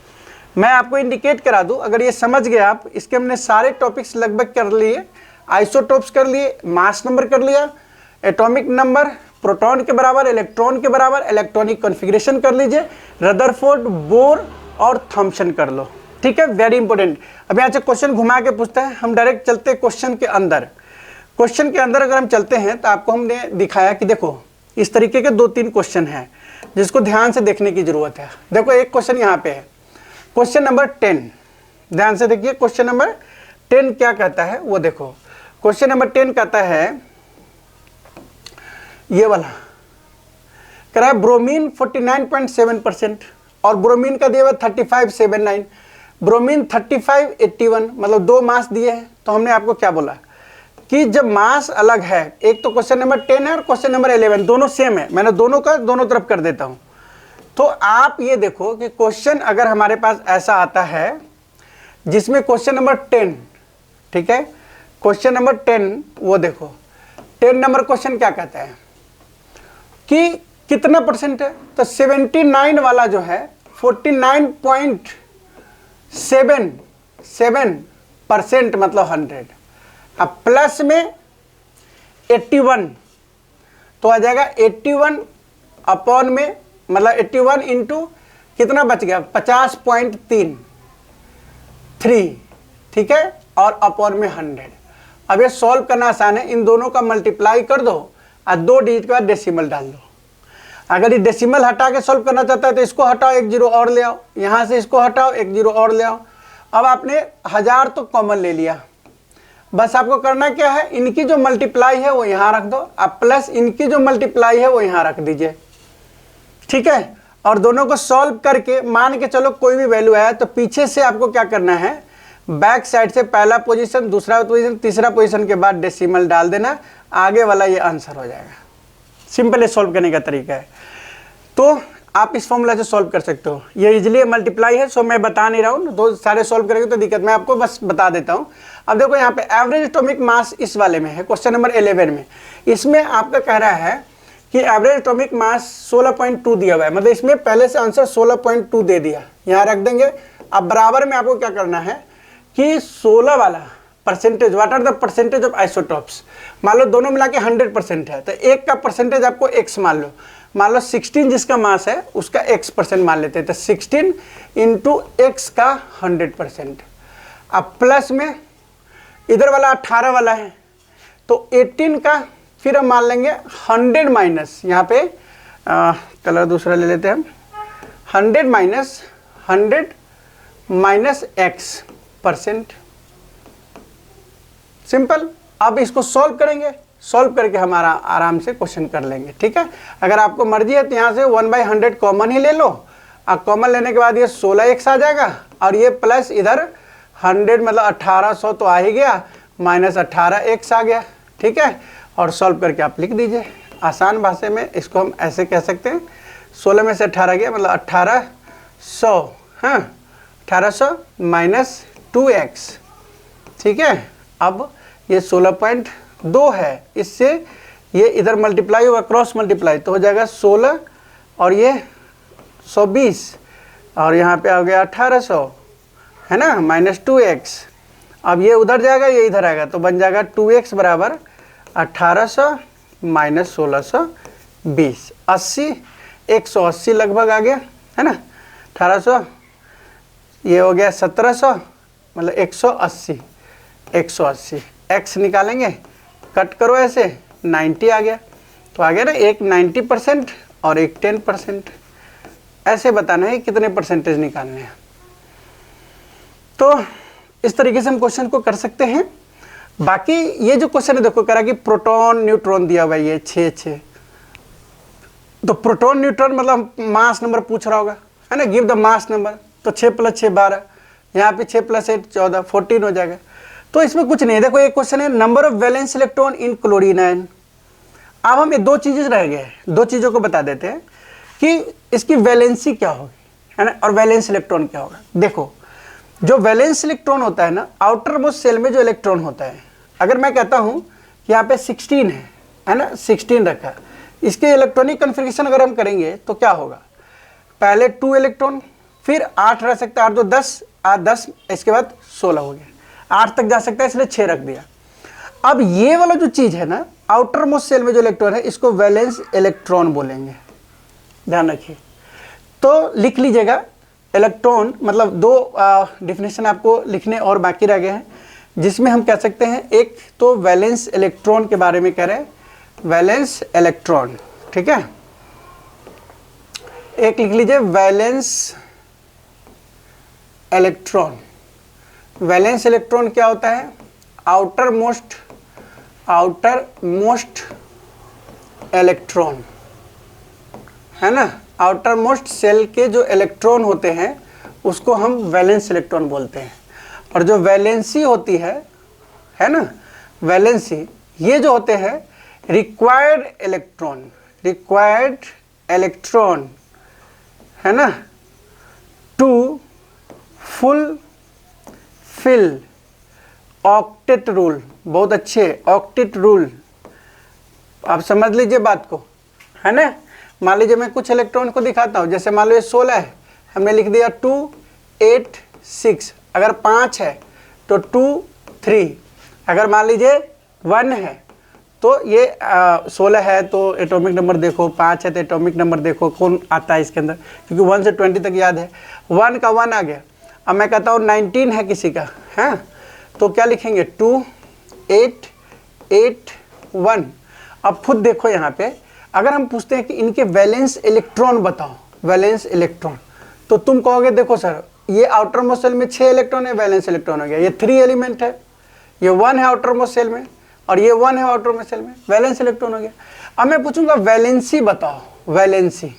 Speaker 1: मैं आपको इंडिकेट करा दूं, अगर ये समझ गए आप, इसके हमने सारे टॉपिक्स लगभग कर लिए, आइसोटोप्स कर लिए, मास नंबर कर लिया, एटॉमिक नंबर प्रोटॉन के बराबर, इलेक्ट्रॉन के बराबर, इलेक्ट्रॉनिक कॉन्फ़िगरेशन कर लीजिए, रदरफोर्ड, बोर और थॉम्सन कर लो, ठीक है, वेरी इंपॉर्टेंट। अब यहाँ से क्वेश्चन घुमा के पूछता है, हम डायरेक्ट चलते क्वेश्चन के अंदर। क्वेश्चन के अंदर अगर हम चलते हैं तो आपको हमने दिखाया कि देखो इस तरीके के 2-3 क्वेश्चन हैं जिसको ध्यान से देखने की जरूरत है। देखो एक क्वेश्चन यहाँ पे है, क्वेश्चन नंबर 10, ध्यान से देखिए क्वेश्चन नंबर 10 क्या कहता है वो देखो। क्वेश्चन नंबर 10 कहता है ये वाला, कह रहा है ब्रोमीन 49.7% और ब्रोमीन का दिया हुआ 3579, ब्रोमीन 3581, मतलब 2 मास दिए हैं। तो हमने आपको क्या बोला कि जब मास अलग है, एक तो क्वेश्चन नंबर 10 है और क्वेश्चन नंबर 11 दोनों सेम है, मैंने दोनों का दोनों तरफ कर देता हूं। तो आप ये देखो कि क्वेश्चन अगर हमारे पास ऐसा आता है जिसमें क्वेश्चन नंबर 10, ठीक है, क्वेश्चन नंबर 10 वो देखो 10 नंबर क्वेश्चन क्या कहता है कि कितना परसेंट है, तो 79 वाला जो है 49.77% मतलब 100, अब प्लस में 81 तो आ जाएगा 81 अपॉन में, मतलब 81 इंटू कितना बच गया 50.3, ठीक है, और अपॉन में 100। अब ये सॉल्व करना आसान है, इन दोनों का मल्टीप्लाई कर दो और 2 डिजिट के बाद डेसिमल डाल दो। अगर ये डेसिमल हटा के सॉल्व करना चाहता है तो इसको हटाओ, 1 0 और ले आओ, यहाँ से इसको हटाओ, 1 0 और ले आओ। अब आपने 1000 तो कॉमन ले लिया, बस आपको करना क्या है, इनकी जो मल्टीप्लाई है वो यहाँ रख दो, अब प्लस इनकी जो मल्टीप्लाई है वो यहाँ रख दीजिए, ठीक है। और दोनों को सॉल्व करके मान के चलो कोई भी वैल्यू आया तो पीछे से आपको क्या करना है, बैक साइड से पहला पोजीशन, दूसरा पोजीशन, तीसरा पोजीशन के बाद डेसिमल डाल देना, आगे वाला ये आंसर हो जाएगा। सिंपल सॉल्व करने का तरीका है। तो आप इस फॉर्मूला से सॉल्व कर सकते हो, ये इजीली मल्टीप्लाई है, सो मैं बता नहीं रहा हूँ, दो सारे सॉल्व करेंगे तो दिक्कत, मैं आपको बस बता देता हूँ। अब देखो यहाँ पे एवरेज एटॉमिक मास इस वाले में है, क्वेश्चन नंबर 11 में, इसमें आपका कह रहा है कि एवरेज एटॉमिक मास 16.2 दिया हुआ है, मतलब इसमें पहले से आंसर 16.2 दे दिया, यहाँ रख देंगे। अब बराबर में आपको क्या करना है कि 16 वाला percentage, what are the percentage of isotopes, मान लो दोनों मिला के 100% है, तो एक का परसेंटेज आपको x मान लो 16 जिसका मास है उसका x% मान लेते हैं, तो 16 इंटू x का 100%। अब प्लस में इधर वाला 18 वाला है तो 18 का फिर हम मान लेंगे 100 माइनस, यहाँ पे कलर दूसरा ले लेते हैं हम, 100 माइनस x%, सिंपल। अब इसको सॉल्व करेंगे, सॉल्व करके हमारा आराम से क्वेश्चन कर लेंगे, ठीक है। अगर आपको मर्जी है तो यहाँ से 1/100 कॉमन ही ले लो, अब कॉमन लेने के बाद ये 16x आ जाएगा और ये प्लस इधर 100 मतलब 1800 तो आ ही गया, माइनस 18x आ गया, ठीक है। और सॉल्व करके आप लिख दीजिए। आसान भाषा में इसको हम ऐसे कह सकते हैं, 16 में से 18 गया मतलब 1800, हाँ 1800 माइनस 2x, ठीक है। अब ये 16.2 है, इससे ये इधर मल्टीप्लाई होगा, क्रॉस मल्टीप्लाई तो हो जाएगा 16 और ये 120 और यहाँ पे आ गया 1800, है ना, माइनस 2x। अब ये उधर जाएगा, ये इधर आएगा, तो बन जाएगा 2x बराबर 1800 माइनस 1620, 80, 180 लगभग आ गया, है ना। 1800 ये हो गया 1700 मतलब 180, 180 x निकालेंगे, कट करो ऐसे, 90 आ गया। तो आ गया ना, एक 90% और एक 10%, ऐसे बताना है कितने परसेंटेज निकालने हैं। तो इस तरीके से हम क्वेश्चन को कर सकते हैं। बाकी ये जो क्वेश्चन है देखो, कह रहा है कि प्रोटॉन न्यूट्रॉन दिया हुआ है ये 6, तो प्रोटॉन न्यूट्रॉन मतलब मास नंबर पूछ रहा होगा, है ना, गिव द मास नंबर, तो 6 + 6 12, यहाँ पे 6 + 8 14, 14 हो जाएगा। तो इसमें कुछ नहीं है, देखो एक क्वेश्चन है number of valence electron in chlorine ion. अब हम ये 2 चीजें रह गए, 2 चीजों को बता देते हैं कि इसकी वैलेंसी क्या होगी, है ना, और वैलेंस इलेक्ट्रॉन क्या होगा। देखो जो वैलेंस इलेक्ट्रॉन होता है ना, आउटर मोस्ट सेल में जो इलेक्ट्रॉन होता है, अगर मैं कहता हूँ कि यहाँ पे 16 है ना, 16 रखा, इसके इलेक्ट्रॉनिक कन्फिगरेशन अगर हम करेंगे तो क्या होगा, पहले 2 इलेक्ट्रॉन, फिर 8 रह सकता है, 8 2 10, 8 10, इसके बाद 16 हो गया, 8 तक जा सकता है, इसलिए 6 रख दिया। अब ये वाला जो चीज़ है ना, आउटर मोस्ट सेल में जो इलेक्ट्रॉन है, इसको वैलेंस इलेक्ट्रॉन बोलेंगे, ध्यान रखिए। तो लिख लीजिएगा, इलेक्ट्रॉन मतलब 2 डिफिनेशन आपको लिखने और बाकी रह गए हैं। जिसमें हम कह सकते हैं एक तो वैलेंस इलेक्ट्रॉन के बारे में कह रहे हैं, वैलेंस इलेक्ट्रॉन, ठीक है। एक लिख लीजिए वैलेंस इलेक्ट्रॉन। वैलेंस इलेक्ट्रॉन क्या होता है? आउटर मोस्ट इलेक्ट्रॉन, है ना। आउटर मोस्ट सेल के जो इलेक्ट्रॉन होते हैं उसको हम वैलेंस इलेक्ट्रॉन बोलते हैं। और जो वैलेंसी होती है ना, वैलेंसी, ये जो होते हैं रिक्वायर्ड इलेक्ट्रॉन, है ना, टू फुलफिल ऑक्टेट रूल। बहुत अच्छे, ऑक्टेट रूल, आप समझ लीजिए बात को, है ना। मान लीजिए मैं कुछ इलेक्ट्रॉन को दिखाता हूँ, जैसे मान लो ये 16 है, हमने लिख दिया 2 8 6। अगर 5 है तो 2 3। अगर मान लीजिए 1 है तो ये 16 है तो एटॉमिक नंबर देखो, 5 है तो एटॉमिक नंबर देखो कौन आता है इसके अंदर, क्योंकि 1 से 20 तक याद है। 1 का 1 आ गया। अब मैं कहता हूँ 19 है किसी का, है, तो क्या लिखेंगे? 2 8 8 1। अब खुद देखो यहाँ पे, अगर हम पूछते हैं कि इनके वैलेंस इलेक्ट्रॉन बताओ, वैलेंस इलेक्ट्रॉन, तो तुम कहोगे देखो सर ये आउटर मोस्ट सेल में 6 इलेक्ट्रॉन है, वैलेंस इलेक्ट्रॉन हो गया। ये 3 एलिमेंट है, ये 1 है आउटर मोस्ट सेल में और ये 1 है आउटर मोस्ट सेल में, वैलेंस इलेक्ट्रॉन हो गया। अब मैं पूछूंगा वैलेंसी बताओ, वैलेंसी,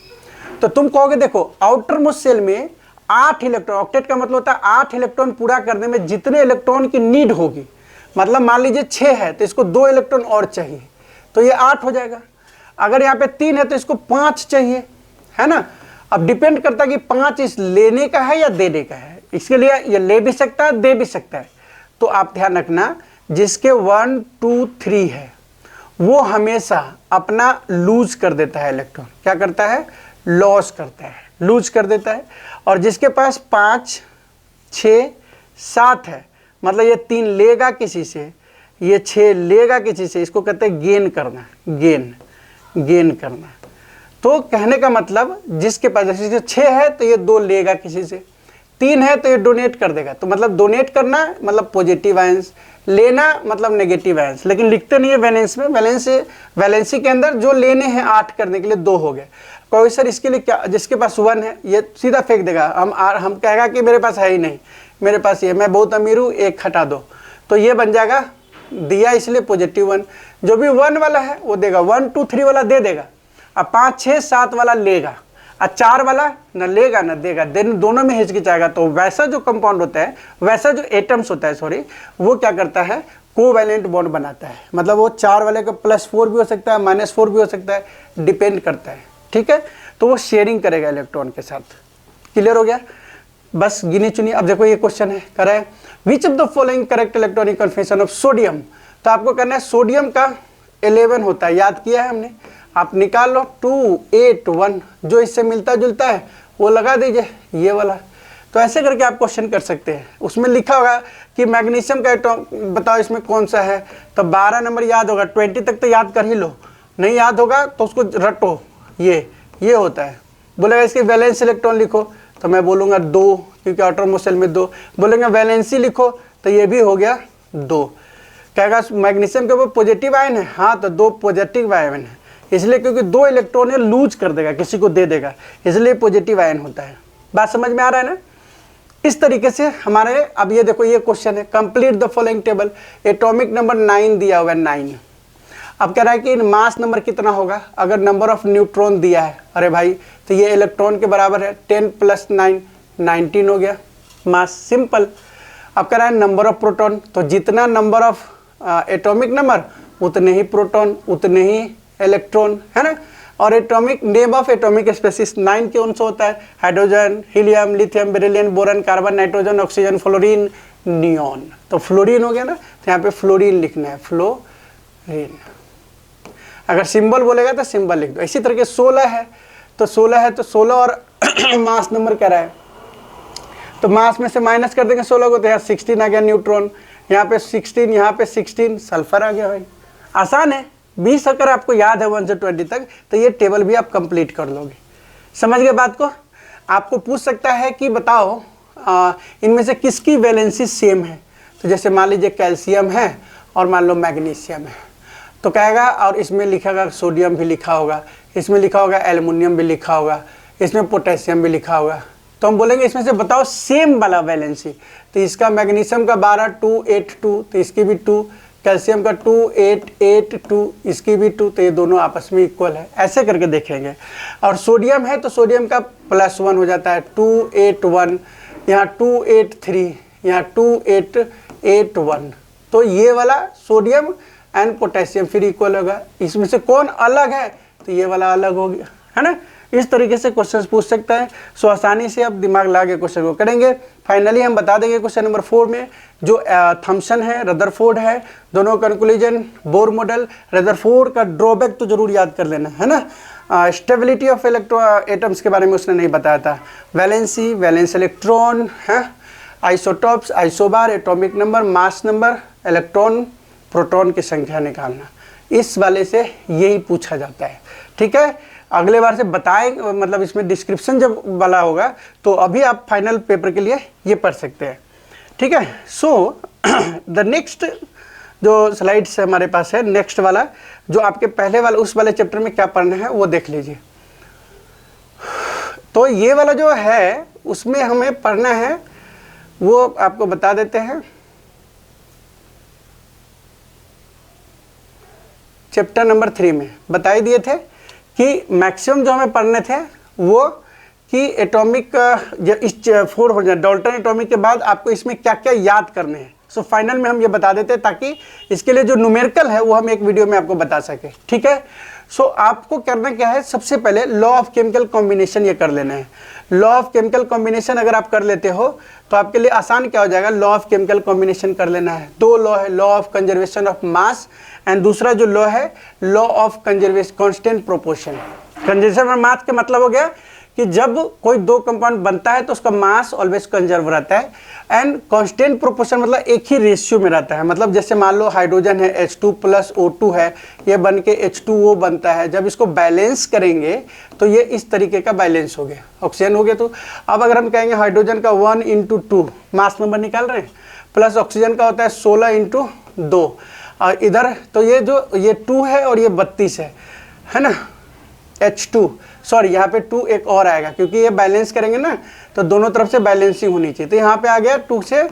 Speaker 1: तो तुम कहोगे देखो आउटर मोस्ट सेल में 8 इलेक्ट्रॉन, ऑक्टेट का मतलब होता है 8 इलेक्ट्रॉन पूरा करने में जितने इलेक्ट्रॉन की नीड होगी, मतलब मान लीजिए 6 है तो इसको 2 इलेक्ट्रॉन और चाहिए तो ये 8 हो जाएगा। अगर यहाँ पे 3 है तो इसको 5 चाहिए, है ना। अब डिपेंड करता है कि 5 इस लेने का है या देने का है, इसके लिए ये ले भी सकता है दे भी सकता है। तो आप ध्यान रखना, जिसके 1 2 3 है वो हमेशा अपना लूज कर देता है इलेक्ट्रॉन, क्या करता है? लॉस करता है, लूज कर देता है। और जिसके पास 5 6 7 है, मतलब ये 3 लेगा किसी से, ये 6 लेगा किसी से, इसको कहते हैं गेन करना, गेन करना। तो कहने का मतलब जिसके पास, जैसे 6 है तो ये 2 लेगा किसी से, 3 है तो ये डोनेट कर देगा। तो मतलब डोनेट करना मतलब पॉजिटिव आयंस, लेना मतलब नेगेटिव आयंस, लेकिन लिखते नहीं है वैलेंस में। वैलेंसी के अंदर जो लेने हैं 8 करने के लिए 2 हो गए। कोई सर इसके लिए क्या, जिसके पास 1 है ये सीधा फेंक देगा, हम कहेगा कि मेरे पास है ही नहीं, मेरे पास ये, मैं बहुत अमीर हूँ, 1 हटा दो, तो ये बन जाएगा दिया, इसलिए पॉजिटिव 1। जो भी 1 वाला है वो देगा, 1 2 3 वाला दे देगा। अब 5 6 7 वाला लेगा, और 4 वाला न लेगा न देगा, दोनों में हिचकिचाएगा। तो वैसा जो कंपाउंड होता है, वैसा जो एटम्स होता है, सॉरी, वो क्या करता है? कोवैलेंट बॉन्ड बनाता है। मतलब वो 4 वाले का +4 भी हो सकता है, -4 भी हो सकता है, डिपेंड करता है, ठीक है। तो वो शेयरिंग करेगा इलेक्ट्रॉन के साथ। क्लियर हो गया? बस गिनी चुनी। अब देखो ये क्वेश्चन है, करा है which of the following correct electronic confirmation of sodium. तो आपको करना है, सोडियम का 11 होता है, याद किया है हमने, आप निकाल लो 2 8 1, जो इससे मिलता जुलता है वो लगा दीजिए, ये वाला। तो ऐसे करके आप क्वेश्चन कर सकते हैं। उसमें लिखा होगा कि मैग्नीशियम का एटॉम बताओ इसमें कौन सा है, तो 12 नंबर याद होगा, 20 तक तो याद कर ही लो, नहीं याद होगा तो उसको रटो, ये होता है। बोलेगा इसके वैलेंस इलेक्ट्रॉन लिखो, तो मैं बोलूँगा 2, क्योंकि आउटर मोस्ट सेल में 2। बोलेंगे वैलेंसी लिखो, तो ये भी हो गया 2। कहेगा मैग्नीशियम के ऊपर पॉजिटिव आयन है, हाँ तो 2 पॉजिटिव आयन है, इसलिए क्योंकि 2 इलेक्ट्रॉन है लूज कर देगा, किसी को दे देगा, इसलिए पॉजिटिव आयन होता है। बात समझ में आ रहा है ना? इस तरीके से हमारे, अब ये देखो ये क्वेश्चन है, complete the following table. Atomic number 9 दिया हुआ है, 9। अब कह रहा है कि मास नंबर कितना होगा अगर नंबर ऑफ न्यूट्रॉन दिया है। अरे भाई, तो ये इलेक्ट्रॉन के बराबर है, 10 + 9 19 हो गया मास, सिंपल। अब कह रहा है नंबर ऑफ प्रोटॉन, तो जितना नंबर ऑफ एटॉमिक नंबर उतने ही प्रोटॉन, उतने ही इलेक्ट्रॉन, है ना। और atomic name of atomic species 9 के उनसे होता है, hydrogen, helium, lithium, beryllium, boron, carbon, nitrogen, oxygen, fluorine, neon. तो फ्लोरीन हो गया ना, तो यहाँ पे फ्लोरीन लिखना है, फ्लोरीन। अगर सिंबल बोलेगा तो सिंबल लिख दो। इसी तरह के 16 है तो 16 है तो 16 और मास नंबर कह रहा है, तो मास में से माइनस कर देंगे 16 को, तो यहाँ 16 आ गया न्यूट्रॉन, यहाँ पे 16, यहाँ पे 16 सल्फर आ गया। भाई आसान है, 20 अगर आपको याद है 1 से 20 तक, तो ये टेबल भी आप कंप्लीट कर लोगे। समझ गए बात को? आपको पूछ सकता है कि बताओ इनमें से किसकी वैलेंसी सेम है, तो जैसे मान लीजिए कैल्शियम है और मान लो मैग्नीशियम है, तो कहेगा, और इसमें लिखेगा सोडियम भी लिखा होगा, इसमें लिखा होगा एल्युमिनियम भी लिखा होगा, इसमें पोटेशियम भी लिखा होगा, तो हम बोलेंगे इसमें से बताओ सेम वाला वैलेंसी। तो इसका मैग्नीशियम का 12 2 8 2, तो इसकी भी 2, कैल्शियम का 2 8 8 2, इसकी भी 2, तो ये दोनों आपस में इक्वल है, ऐसे करके देखेंगे। और सोडियम है तो सोडियम का +1 हो जाता है, 2 8 1, यहाँ 2 8 3, यहाँ 2 8 8 1, तो ये वाला सोडियम एंड पोटेशियम फिर इक्वल होगा। इसमें से कौन अलग है, तो ये वाला अलग हो गया, है ना। इस तरीके से क्वेश्चन पूछ सकता है। सो आसानी से आप दिमाग लगा के क्वेश्चन को करेंगे। फाइनली हम बता देंगे क्वेश्चन नंबर 4 में जो थॉम्सन है, रदरफोर्ड है, दोनों कंक्लूजन, बोर मॉडल। रदरफोर्ड का ड्रॉबैक तो जरूर याद कर लेना, है ना। स्टेबिलिटी ऑफ एटम्स के बारे में उसने नहीं बताया था। वैलेंसी, वैलेंस इलेक्ट्रॉन है, isotopes, isobar, atomic number, mass number, electron proton की संख्या निकालना, इस वाले से यही पूछा जाता है। ठीक है, अगले बार से बताएं, मतलब इसमें डिस्क्रिप्शन जब वाला होगा तो अभी आप फाइनल पेपर के लिए ये पढ़ सकते हैं। ठीक है, सो द नेक्स्ट जो स्लाइड्स हमारे पास है, नेक्स्ट वाला जो आपके पहले वाला उस वाले चैप्टर में क्या पढ़ना है वो देख लीजिए। तो ये वाला जो है उसमें हमें पढ़ना है वो आपको बता देते हैं। चैप्टर नंबर 3 में बता ही दिए थे कि मैक्सिमम जो हमें पढ़ने थे वो कि एटॉमिक जो इस 4 हो जाए डाल्टन एटॉमिक के बाद आपको इसमें क्या क्या याद करने हैं। सो फाइनल में हम ये बता देते हैं ताकि इसके लिए जो न्यूमेरिकल है वो हम एक वीडियो में आपको बता सके। ठीक है, सो आपको करना क्या है, सबसे पहले लॉ ऑफ केमिकल कॉम्बिनेशन ये कर लेना है। लॉ ऑफ केमिकल कॉम्बिनेशन अगर आप कर लेते हो तो आपके लिए आसान क्या हो जाएगा, लॉ ऑफ केमिकल कॉम्बिनेशन कर लेना है। 2 लॉ है, law of conservation of mass and दूसरा जो लॉ है law of conservation constant proportion. Conservation of mass का मतलब हो गया कि जब कोई 2 कंपाउंड बनता है तो उसका मास ऑलवेज कंजर्व रहता है, एंड कांस्टेंट प्रोपोर्शन मतलब एक ही रेशियो में रहता है। मतलब जैसे मान लो हाइड्रोजन है H2 + O2 है, ये बन के H2O बनता है, जब इसको बैलेंस करेंगे तो ये इस तरीके का बैलेंस हो गया, ऑक्सीजन हो गया। तो अब अगर हम कहेंगे हाइड्रोजन का 1 × 2 मास नंबर निकाल रहे हैं, प्लस ऑक्सीजन का होता है 16 × 2, और इधर तो ये जो ये 2 है और ये 32 है ना, H2 सॉरी यहाँ पे 2 एक और आएगा क्योंकि ये बैलेंस करेंगे ना तो दोनों तरफ से बैलेंसिंग होनी चाहिए। तो यहाँ पे आ गया 2 से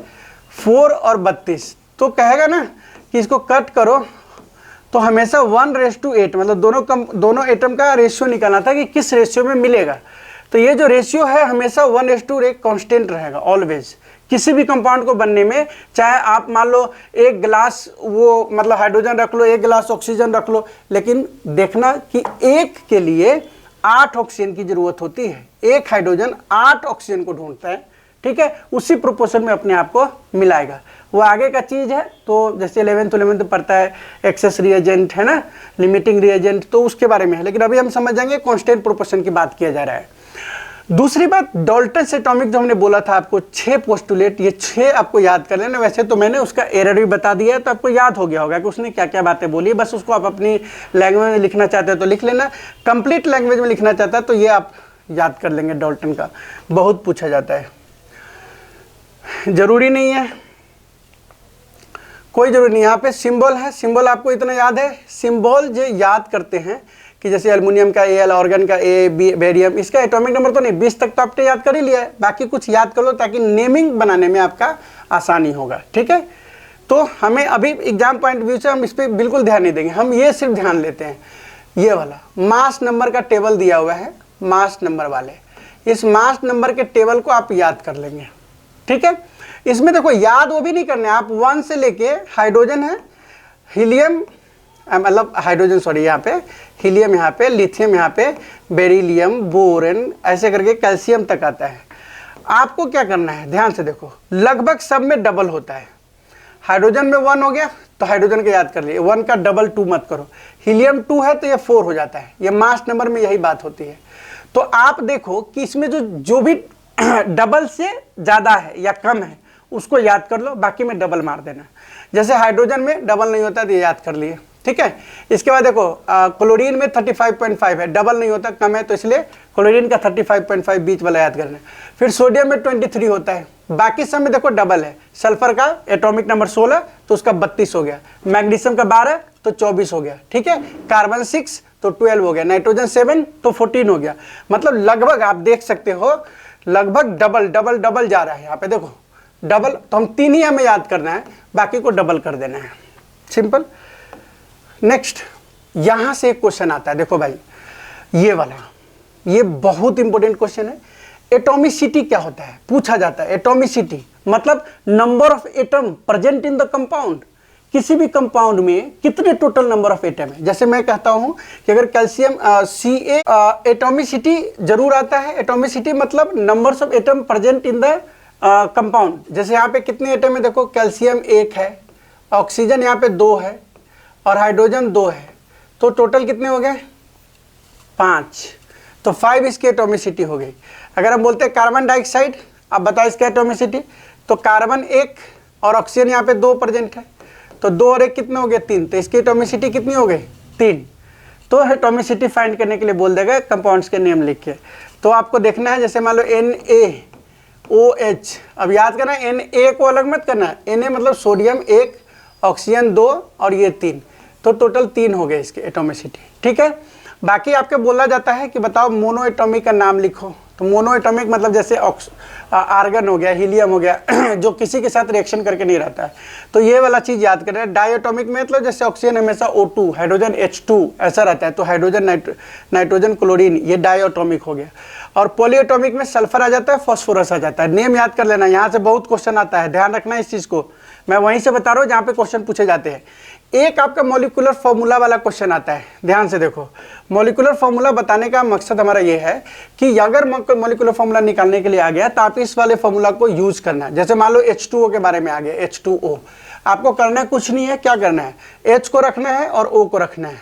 Speaker 1: 4 और 32, तो कहेगा ना कि इसको कट करो तो हमेशा 1:8 मतलब दोनों एटम का रेशियो निकालना था कि किस रेशियो में मिलेगा। तो ये जो रेशियो है हमेशा 1:8 कांस्टेंट रहेगा ऑलवेज किसी भी कंपाउंड को बनने में। चाहे आप मान लो 1 गिलास वो मतलब हाइड्रोजन रख लो, 1 गिलास ऑक्सीजन रख लो, लेकिन देखना कि 1 के लिए 8 ऑक्सीजन की जरूरत होती है। 1 हाइड्रोजन 8 ऑक्सीजन को ढूंढता है। ठीक है, उसी प्रोपोर्शन में अपने आप को मिलाएगा, वो आगे का चीज है। तो जैसे 11th पढ़ता है एक्सेस रिएजेंट है ना, लिमिटिंग रिएजेंट, तो उसके बारे में है, लेकिन अभी हम समझ जाएंगे कांस्टेंट प्रोपोर्शन की बात किया जा रहा है। दूसरी बात, डाल्टन एटॉमिक जो हमने बोला था आपको 6 पोस्टुलेट, ये 6 आपको याद कर लेना। वैसे तो मैंने उसका एरर भी बता दिया है तो आपको याद हो गया होगा कि उसने क्या क्या बातें बोली, बस उसको आप अपनी लैंग्वेज में लिखना चाहते हो तो लिख लेना, कंप्लीट लैंग्वेज में लिखना चाहता है तो ये आप याद कर लेंगे। डाल्टन का बहुत पूछा जाता है, जरूरी नहीं है, कोई जरूरी नहीं। यहाँ पे सिंबल है, सिंबल आपको इतना याद है, सिंबल जो याद करते हैं कि जैसे एल्युमिनियम का Al, ऑर्गन का A, बेरियम, इसका एटॉमिक नंबर तो नहीं, 20 तक तो आपने याद कर ही लिया है, बाकी कुछ याद कर लो ताकि नेमिंग बनाने में आपका आसानी होगा। ठीक है, तो हमें अभी एग्जाम पॉइंट व्यू से हम इस पर बिल्कुल ध्यान नहीं देंगे, हम ये सिर्फ ध्यान लेते हैं ये वाला मास नंबर का टेबल दिया हुआ है, मास नंबर वाले, इस मास नंबर के टेबल को आप याद कर लेंगे। ठीक है, इसमें देखो याद वो भी नहीं करने, आप 1 से लेके हाइड्रोजन है, हीलियम मतलब हाइड्रोजन सॉरी यहाँ पे हीलियम, यहाँ पे लिथियम, यहाँ पे बेरिलियम, बोरेन, ऐसे करके कैल्शियम तक आता है। आपको क्या करना है, ध्यान से देखो, लगभग सब में डबल होता है। हाइड्रोजन में 1 हो गया तो हाइड्रोजन के याद कर लिए, 1 का डबल 2 मत करो। हीलियम 2 है तो ये 4 हो जाता है, ये मास नंबर में यही बात होती है। तो आप देखो कि इसमें जो भी डबल से ज़्यादा है या कम है उसको याद कर लो, बाकी में डबल मार देना। जैसे हाइड्रोजन में डबल नहीं होता तो ये याद कर लिए, ठीक है। इसके बाद देखो क्लोरीन में 35.5 है, डबल नहीं होता, कम है, तो इसलिए क्लोरीन का 35.5 बीच वाला याद करना है। फिर सोडियम में 23 होता है, बाकी सब में देखो डबल है। सल्फर का एटॉमिक नंबर 16 तो उसका 32 हो गया, मैग्नीशियम का 12 तो 24 हो गया, ठीक है। कार्बन 6 तो 12 हो गया, नाइट्रोजन 7 तो 14 हो गया। मतलब लगभग आप देख सकते हो लगभग डबल डबल डबल जा रहा है यहाँ पे, देखो डबल। तो हम 3 ही हमें याद करना है, बाकी को डबल कर देना है, सिंपल। नेक्स्ट यहां से एक क्वेश्चन आता है, देखो भाई ये वाला, ये बहुत इंपॉर्टेंट क्वेश्चन है। एटॉमिसिटी क्या होता है, पूछा जाता है। एटॉमिसिटी मतलब number of atom present in the compound, किसी भी कंपाउंड में कितने टोटल नंबर ऑफ एटम है। जैसे मैं कहता हूं कि अगर कैल्शियम Ca, एटॉमिसिटी जरूर आता है। एटॉमिसिटी मतलब numbers of atom present in the compound. जैसे यहाँ पे कितने एटम है, देखो कैल्शियम 1 है, ऑक्सीजन यहाँ पे 2 है और हाइड्रोजन 2 है, तो टोटल कितने हो गए 5। तो 5 इसकी एटॉमिसिटी हो गई। अगर हम बोलते हैं कार्बन डाइऑक्साइड, अब बताओ इसका एटॉमिसिटी, तो कार्बन 1 और ऑक्सीजन यहाँ पे 2 प्रेजेंट है, तो 2 और 1 कितने हो गए 3, तो इसकी एटॉमिसिटी कितनी हो गई 3। तो एटॉमिसिटी फाइंड करने के लिए बोल देगा कंपाउंड्स के नेम लिख के। तो आपको देखना है, जैसे मान लो NaOH, अब याद करना है Na को अलग मत करना है। Na मतलब सोडियम 1, ऑक्सीजन 2 और ये 3, तो टोटल 3 हो गए इसके एटॉमिसिटी, ठीक है। बाकी आपके बोला जाता है कि बताओ मोनो एटॉमिक का नाम लिखो, तो मोनो एटॉमिक मतलब जैसे आर्गन हो गया, हीलियम हो गया जो किसी के साथ रिएक्शन करके नहीं रहता है, तो ये वाला चीज़ याद करें। डायएटॉमिक में मतलब जैसे ऑक्सीजन हमेशा O2, हाइड्रोजन H2 ऐसा रहता है, तो हाइड्रोजन नाइट्रोजन क्लोरीन, ये डायएटॉमिक हो गया। और पॉलीएटॉमिक में सल्फर आ जाता है, फॉस्फोरस आ जाता है। नेम याद कर लेना, यहाँ से बहुत क्वेश्चन आता है, ध्यान रखना इस चीज़ को। मैं वहीं से बता रहा हूँ जहाँ पे क्वेश्चन पूछे जाते हैं। एक आपका मॉलिक्यूलर फॉर्मूला वाला क्वेश्चन आता है, ध्यान से देखो। मॉलिक्यूलर फॉर्मूला बताने का मकसद हमारा ये है कि अगर मॉलिक्यूलर फॉर्मूला निकालने के लिए आ गया तो आप इस वाले फॉर्मूला को यूज करना है। जैसे मान लो H2O के बारे में आ गया, H2O, आपको करना है कुछ नहीं है, क्या करना है, H को रखना है और O को रखना है।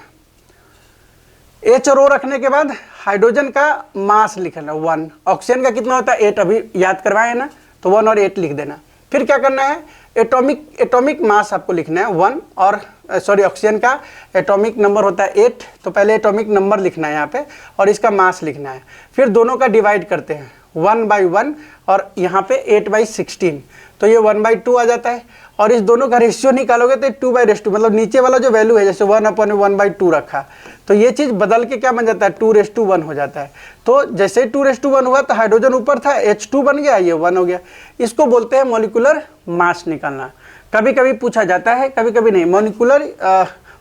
Speaker 1: H और O रखने के बाद हाइड्रोजन का मास लिखना 1, ऑक्सीजन का कितना होता है 8, अभी याद करवाए ना, तो 1 और 8 लिख देना। फिर क्या करना है, एटॉमिक मास आपको लिखना है 1, और सॉरी ऑक्सीजन का एटॉमिक नंबर होता है 8, तो पहले एटॉमिक नंबर लिखना है यहाँ पे और इसका मास लिखना है। फिर दोनों का डिवाइड करते हैं 1/1 और यहाँ पे 8/16, तो ये 1/2 आ जाता है। और इस दोनों का रेशियो निकालोगे तो 2/2, मतलब नीचे वाला जो वैल्यू है जैसे 1/1/2 रखा, तो ये चीज़ बदल के क्या बन जाता है 2:1 हो जाता है। तो जैसे 2:1 हुआ तो हाइड्रोजन ऊपर था, H2 बन गया, ये 1 हो गया। इसको बोलते हैं मॉलिक्यूलर मास निकालना। कभी कभी पूछा जाता है, कभी कभी नहीं, मॉलिक्यूलर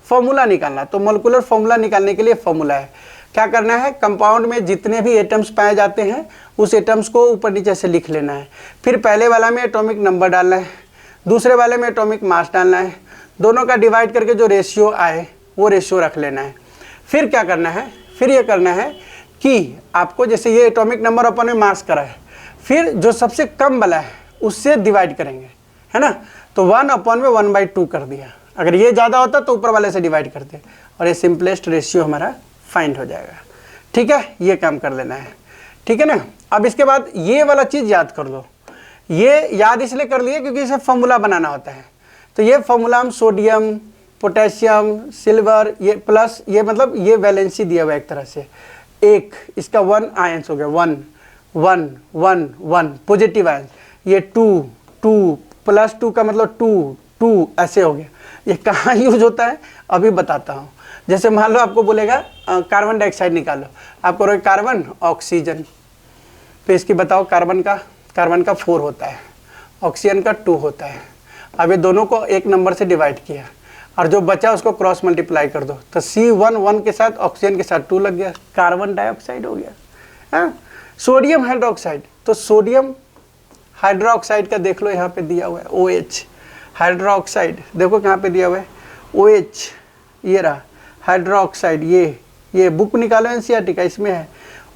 Speaker 1: फॉर्मूला निकालना। तो मॉलिक्यूलर फॉर्मूला निकालने के लिए फॉर्मूला है, क्या करना है, कंपाउंड में जितने भी एटम्स पाए जाते हैं उस एटम्स को ऊपर नीचे से लिख लेना है। फिर पहले वाला में एटॉमिक नंबर डालना है, दूसरे वाले में एटॉमिक मास डालना है, दोनों का डिवाइड करके जो रेशियो आए वो रेशियो रख लेना है। फिर क्या करना है, फिर ये करना है कि आपको जैसे ये एटॉमिक नंबर अपन ने मास करा है, फिर जो सबसे कम वाला है उससे डिवाइड करेंगे, है ना। तो 1/1/2 कर दिया, अगर ये ज़्यादा होता तो ऊपर वाले से डिवाइड करते और ये सिंपलेस्ट रेशियो हमारा फाइंड हो जाएगा, ठीक है। ये काम कर लेना है, ठीक है ना। अब इसके बाद ये वाला चीज़ याद कर लो। ये याद इसलिए कर लिए क्योंकि इसे फॉर्मूला बनाना होता है। तो ये फॉर्मूला हम सोडियम, पोटेशियम, सिल्वर, ये प्लस, ये मतलब ये वैलेंसी दिया हुआ एक तरह से, एक इसका 1 आयंस हो गया, 1 1 1 1 पॉजिटिव आयंस, ये 2 2 प्लस 2 का मतलब 2 2 ऐसे हो गया। ये कहाँ यूज होता है अभी बताता हूँ। जैसे मान लो आपको बोलेगा कार्बन डाइऑक्साइड निकालो, आपको रोए कार्बन ऑक्सीजन, तो इसकी बताओ कार्बन का 4 होता है, ऑक्सीजन का 2 होता है। अब ये दोनों को एक नंबर से डिवाइड किया और जो बचा उसको क्रॉस मल्टीप्लाई कर दो, तो C1 1 के साथ ऑक्सीजन के साथ 2 लग गया, कार्बन डाइऑक्साइड हो गया। हाँ, सोडियम हाइड्रोक्साइड, तो सोडियम हाइड्रोक्साइड का देख लो यहाँ पे दिया हुआ है OH, हाइड्रोक्साइड देखो कहाँ पे दिया हुआ है OH, ये रहा हाइड्रोक्साइड, ये बुक निकालो NCERT का, इसमें है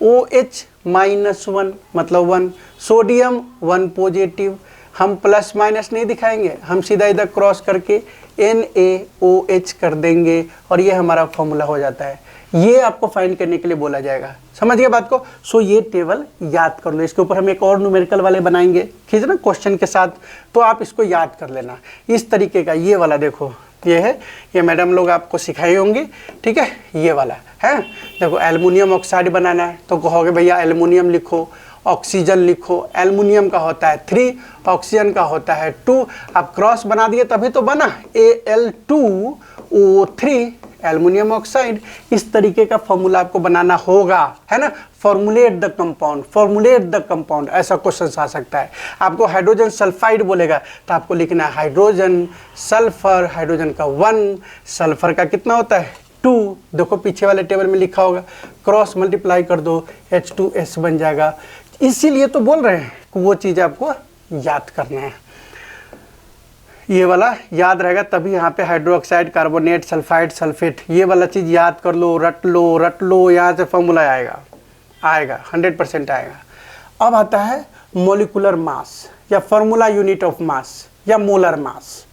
Speaker 1: OH-1 मतलब 1, सोडियम 1 पॉजिटिव, हम प्लस माइनस नहीं दिखाएंगे, हम सीधा इधर क्रॉस करके NaOH कर देंगे और ये हमारा फॉर्मूला हो जाता है। ये आपको फाइंड करने के लिए बोला जाएगा, समझ गए बात को। सो ये टेबल याद कर लो, इसके ऊपर हम एक और न्यूमेरिकल वाले बनाएंगे, ठीक है ना, क्वेश्चन के साथ, तो आप इसको याद कर लेना इस तरीके का। ये वाला देखो ये है, ये मैडम लोग आपको सिखाई होंगी, ठीक है। ये वाला है, देखो एल्युमिनियम ऑक्साइड बनाना है तो कहोगे भैया एल्युमिनियम लिखो, ऑक्सीजन लिखो। एल्युमिनियम का होता है 3, ऑक्सीजन का होता है 2। आप क्रॉस बना दिए तभी तो बना Al2O3 एल्युमिनियम ऑक्साइड। इस तरीके का फॉर्मूला आपको बनाना होगा, है ना। Formulate the compound, formulate the compound, ऐसा क्वेश्चन आ सकता है। आपको हाइड्रोजन सल्फाइड बोलेगा तो आपको लिखना है हाइड्रोजन सल्फर, हाइड्रोजन का 1, सल्फर का कितना होता है 2। देखो पीछे वाले टेबल में लिखा होगा, क्रॉस मल्टीप्लाई कर दो H2S बन जाएगा। इसीलिए तो बोल रहे हैं कि वो चीज़ आपको याद करना है, ये वाला याद रहेगा तभी यहाँ पे हाइड्रोक्साइड, कार्बोनेट, सल्फाइड, सल्फेट, ये वाला चीज़ याद कर लो, रट लो, यहाँ से फॉर्मूला आएगा 100% आएगा। अब आता है मोलिकुलर मास या फार्मूला यूनिट ऑफ मास या मोलर मास।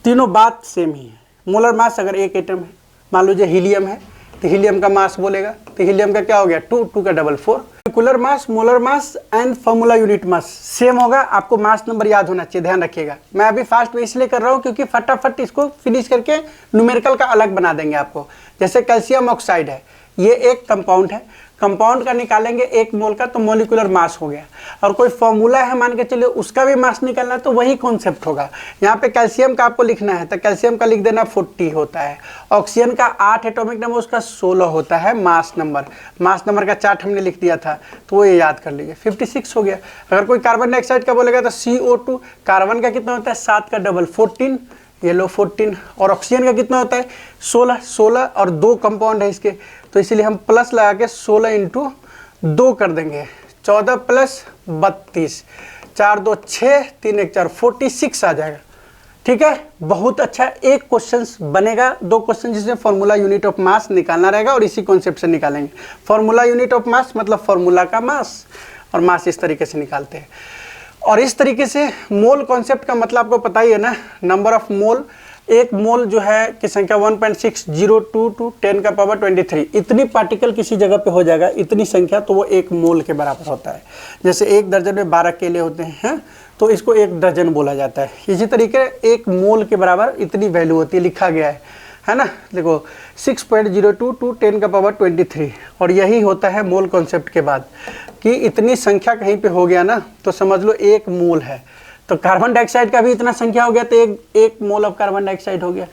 Speaker 1: तीनों बात सेम ही है। मोलर मास अगर एक एटम है, मान लीजिए हीलियम है तो हीलियम का मास बोलेगा तो हीलियम का क्या हो गया 2, 2 का double 4। Molecular mass, molar mass and formula unit mass same होगा। आपको मास नंबर याद होना चाहिए, ध्यान रखिएगा। मैं अभी फास्ट में इसलिए कर रहा हूँ क्योंकि फटाफट इसको फिनिश करके न्यूमेरिकल का अलग बना देंगे आपको। जैसे कैल्शियम ऑक्साइड है, ये एक कंपाउंड है, कंपाउंड का निकालेंगे 1 मोल का तो मोलिकुलर मास हो गया। और कोई फॉर्मूला है मान के चलिए उसका भी मास निकालना है तो वही कॉन्सेप्ट होगा। यहाँ पे कैल्शियम का आपको लिखना है तो कैल्शियम का लिख देना 40 होता है। ऑक्सीजन का 8 एटॉमिक नंबर, उसका 16 होता है मास नंबर। मास नंबर का चार्ट हमने लिख दिया था तो वो ये याद कर लीजिए, 56 हो गया। अगर कोई कार्बन डाइऑक्साइड का बोलेगा तो CO2, कार्बन का कितना होता है 7 का डबल 14, ये लो 14। और ऑक्सीजन का कितना होता है 16 और 2 कंपाउंड है इसके तो इसीलिए हम प्लस लगा के 16 × 2 कर देंगे, 14 + 32, 4 2 6, 3 1 4, 46 आ जाएगा। ठीक है, बहुत अच्छा। एक क्वेश्चन बनेगा, 2 क्वेश्चन जिसमें फार्मूला यूनिट ऑफ मास निकालना रहेगा और इसी कॉन्सेप्ट से निकालेंगे। फार्मूला यूनिट ऑफ मास मतलब फार्मूला का मास, और मास इस तरीके से निकालते हैं। और इस तरीके से मोल कॉन्सेप्ट का मतलब आपको पता ही है ना, नंबर ऑफ मोल। एक मोल जो है की संख्या 1.602 × 10⁻23। इतनी पार्टिकल किसी जगह पे हो जाएगा, इतनी संख्या, तो वो 1 मोल के बराबर होता है। जैसे 1 दर्जन में 12 केले होते हैं तो इसको 1 दर्जन बोला जाता है। इसी तरीके 1 मोल के बराबर इतनी वैल्यू होती है, लिखा गया है ना। देखो 6.02 × 10⁻23। और यही होता है मोल कॉन्सेप्ट के बाद कि इतनी संख्या कहीं पे हो गया ना तो समझ लो 1 मोल है। तो कार्बन डाइऑक्साइड का भी इतना संख्या हो गया तो एक मोल ऑफ कार्बन डाइऑक्साइड हो गया।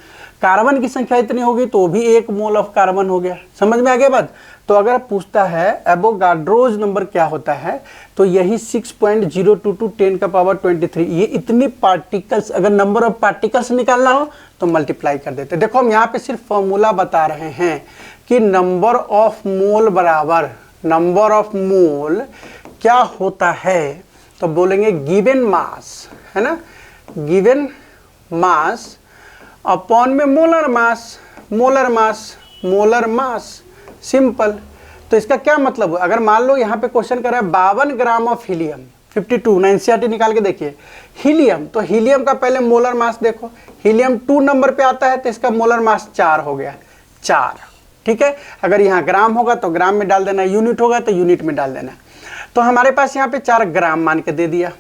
Speaker 1: कार्बन की संख्या इतनी होगी तो भी 1 मोल ऑफ कार्बन हो गया। समझ में आ गया बात। तो अगर पूछता है एवोगाड्रोज नंबर क्या होता है तो यही 6.02 × 10⁻23। ये इतनी पार्टिकल्स, अगर नंबर ऑफ पार्टिकल्स निकालना हो तो मल्टीप्लाई कर देते। देखो हम यहाँ पे सिर्फ फॉर्मूला बता रहे हैं कि नंबर ऑफ मोल बराबर नंबर ऑफ मोल क्या होता है, तो बोलेंगे गिवन मास, है ना, गिवन मास अपॉन में molar mass, molar mass, molar mass, simple. तो इसका क्या मतलब है, अगर मान लो यहाँ पे क्वेश्चन कर रहा है 52 ग्राम ऑफ हीलियम 52, एनसीईआरटी निकाल के देखिए हीलियम, तो हीलियम का पहले मोलर मास देखो, हीलियम 2 नंबर पे आता है तो इसका मोलर मास 4 हो गया, 4। ठीक है, अगर यहाँ ग्राम होगा तो ग्राम में डाल देना, यूनिट होगा तो यूनिट में डाल देना। तो हमारे पास यहाँ पे 4 ग्राम मान के दे दिया।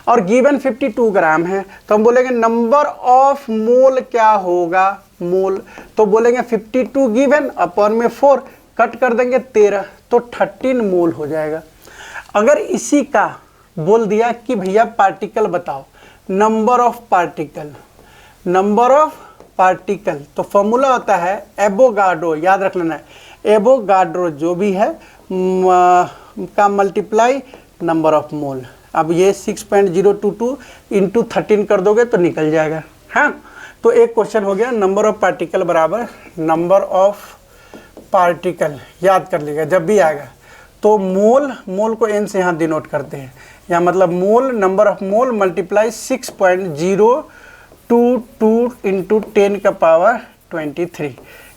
Speaker 1: और गिवन 52 ग्राम है तो हम बोलेंगे नंबर ऑफ मोल क्या होगा, मोल। तो बोलेंगे 52 गिवन अपॉन में 4, कट कर देंगे 13 तो 13 मोल हो जाएगा। अगर इसी का बोल दिया कि भैया पार्टिकल बताओ, number of particle, number of particle, तो फॉर्मूला होता है एवोगाड्रो, याद रख लेना है। एवोगाड्रो जो भी है का मल्टीप्लाई नंबर ऑफ मोल। अब ये 6.022 × 13 कर दोगे तो निकल जाएगा। हाँ, तो एक क्वेश्चन हो गया, नंबर ऑफ पार्टिकल बराबर नंबर ऑफ पार्टिकल, याद कर लीजिएगा जब भी आएगा। तो मोल, मोल को n से यहाँ डिनोट करते हैं, या मतलब मोल, नंबर ऑफ मोल मल्टीप्लाई 6.022 × 10⁻23।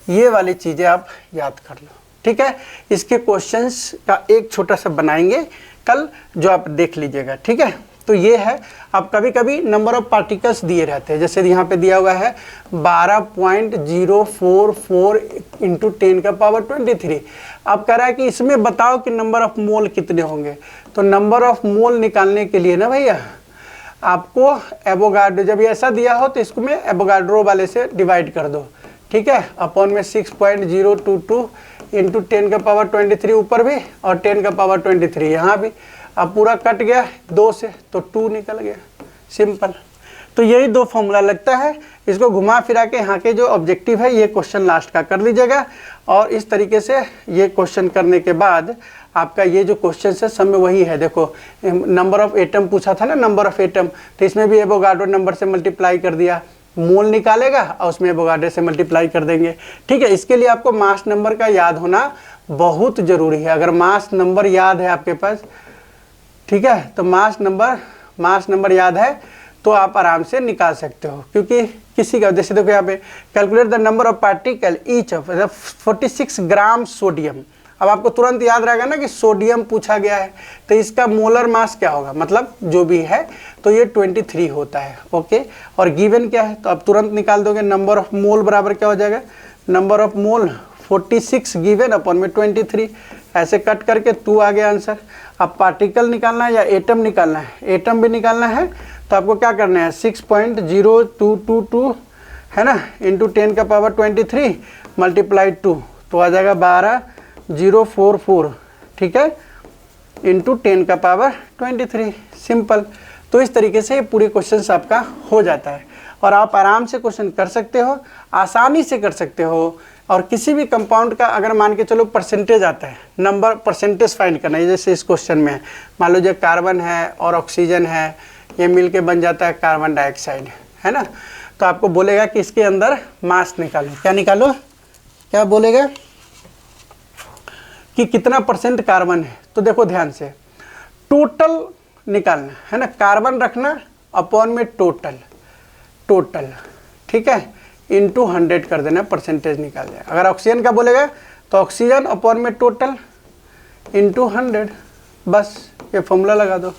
Speaker 1: ये वाली चीज़ें आप याद कर लो। ठीक है, इसके क्वेश्चंस का एक छोटा सा बनाएंगे कल, जो आप देख लीजिएगा। ठीक है, तो ये है। अब कभी कभी नंबर ऑफ पार्टिकल्स दिए रहते हैं, जैसे यहाँ पे दिया हुआ है 12.044 × 10⁻23। अब कह रहा है कि इसमें बताओ कि नंबर ऑफ मोल कितने होंगे। तो नंबर ऑफ मोल निकालने के लिए ना भैया, आपको एवोगाड्रो, जब ये ऐसा दिया हो तो इसको में एवोगाड्रो वाले से डिवाइड कर दो, ठीक है, अपॉन में 6.022 इंटू 10 का पावर 23 ऊपर भी और 10 का पावर 23 यहाँ भी। अब पूरा कट गया 2 से तो 2 निकल गया, सिंपल। तो यही 2 फॉर्मूला लगता है। इसको घुमा फिरा के यहाँ के जो ऑब्जेक्टिव है ये क्वेश्चन लास्ट का कर लीजिएगा। और इस तरीके से ये क्वेश्चन करने के बाद आपका ये जो क्वेश्चन है सब में वही है। देखो नंबर ऑफ एटम पूछा था ना, नंबर ऑफ एटम, तो इसमें भी एवोगाड्रो नंबर से मल्टीप्लाई कर दिया, मोल निकालेगा और उसमें एवोगाड्रो से मल्टीप्लाई कर देंगे, ठीक है। इसके लिए आपको मास नंबर का याद होना बहुत ज़रूरी है। अगर मास नंबर याद है आपके पास, ठीक है, तो मास नंबर याद है तो आप आराम से निकाल सकते हो। क्योंकि किसी का, जैसे देखो यहाँ पे calculate the number of particle each of 46 gram sodium. अब आपको तुरंत याद रहेगा ना कि सोडियम पूछा गया है तो इसका मोलर मास क्या होगा, मतलब जो भी है तो ये 23 होता है, ओके। और गिवन क्या है तो आप तुरंत निकाल दोगे। नंबर ऑफ मोल बराबर क्या हो जाएगा, number of mole 46 given upon में 23, ऐसे कट करके 2 आ गया आंसर। अब पार्टिकल निकालना है या एटम निकालना है, एटम भी निकालना है तो आपको क्या करना है 6.0222 है ना, इंटू 10 का पावर 23 मल्टीप्लाई 2 तो आ जाएगा 12044, ठीक है, इंटू 10 का पावर 23, सिंपल। तो इस तरीके से ये पूरे क्वेश्चंस आपका हो जाता है और आप आराम से क्वेश्चन कर सकते हो, आसानी से कर सकते हो। और किसी भी कंपाउंड का अगर मान के चलो परसेंटेज आता है, नंबर परसेंटेज फाइंड करना है, जैसे इस क्वेश्चन में मान लो जो कार्बन है और ऑक्सीजन है, ये मिलके बन जाता है कार्बन डाइऑक्साइड, है ना। तो आपको बोलेगा कि इसके अंदर मास निकालो, क्या निकालो, क्या बोलेगा कि कितना परसेंट कार्बन है। तो देखो ध्यान से, टोटल निकालना है ना, कार्बन रखना अपॉन में टोटल, ठीक है, इंटू 100 कर देना, परसेंटेज निकाल जाए। अगर ऑक्सीजन का बोलेगा तो ऑक्सीजन अपॉन में टोटल इंटू 100, बस ये फॉर्मूला लगा दो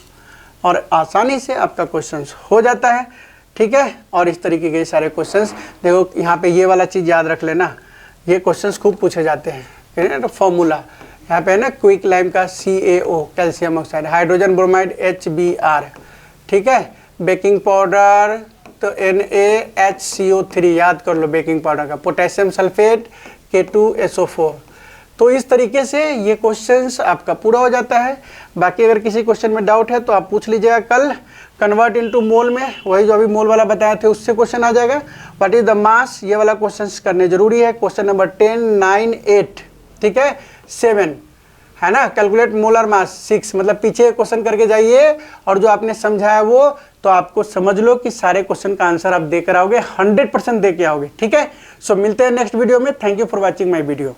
Speaker 1: और आसानी से आपका क्वेश्चन हो जाता है, ठीक है। और इस तरीके के सारे क्वेश्चंस देखो, यहाँ पे ये वाला चीज़ याद रख लेना, ये क्वेश्चंस खूब पूछे जाते हैं। तो फॉर्मूला यहाँ पे है ना, क्विक लाइम का CaO calcium oxide, hydrogen bromide HBr, ठीक है, बेकिंग पाउडर तो NaHCO3 याद कर लो बेकिंग पाउडर का, पोटेशियम सल्फेट K2SO4। तो इस तरीके से ये क्वेश्चंस आपका पूरा हो जाता है। बाकी अगर किसी क्वेश्चन में डाउट है तो आप पूछ लीजिएगा कल। कन्वर्ट इनटू मोल में वही जो अभी मोल वाला बताया थे उससे क्वेश्चन आ जाएगा। व्हाट इज द मास, ये वाला क्वेश्चन करने जरूरी है। क्वेश्चन नंबर 10, 9, 8, ठीक है, 7 है ना। कैलकुलेट मोलर मास 6, मतलब पीछे क्वेश्चन करके जाइए और जो आपने समझाया वो तो आपको समझ लो कि सारे क्वेश्चन का आंसर आप देकर आओगे, 100% दे के आओगे, ठीक है। सो मिलते हैं नेक्स्ट वीडियो में। Thank you for watching my video.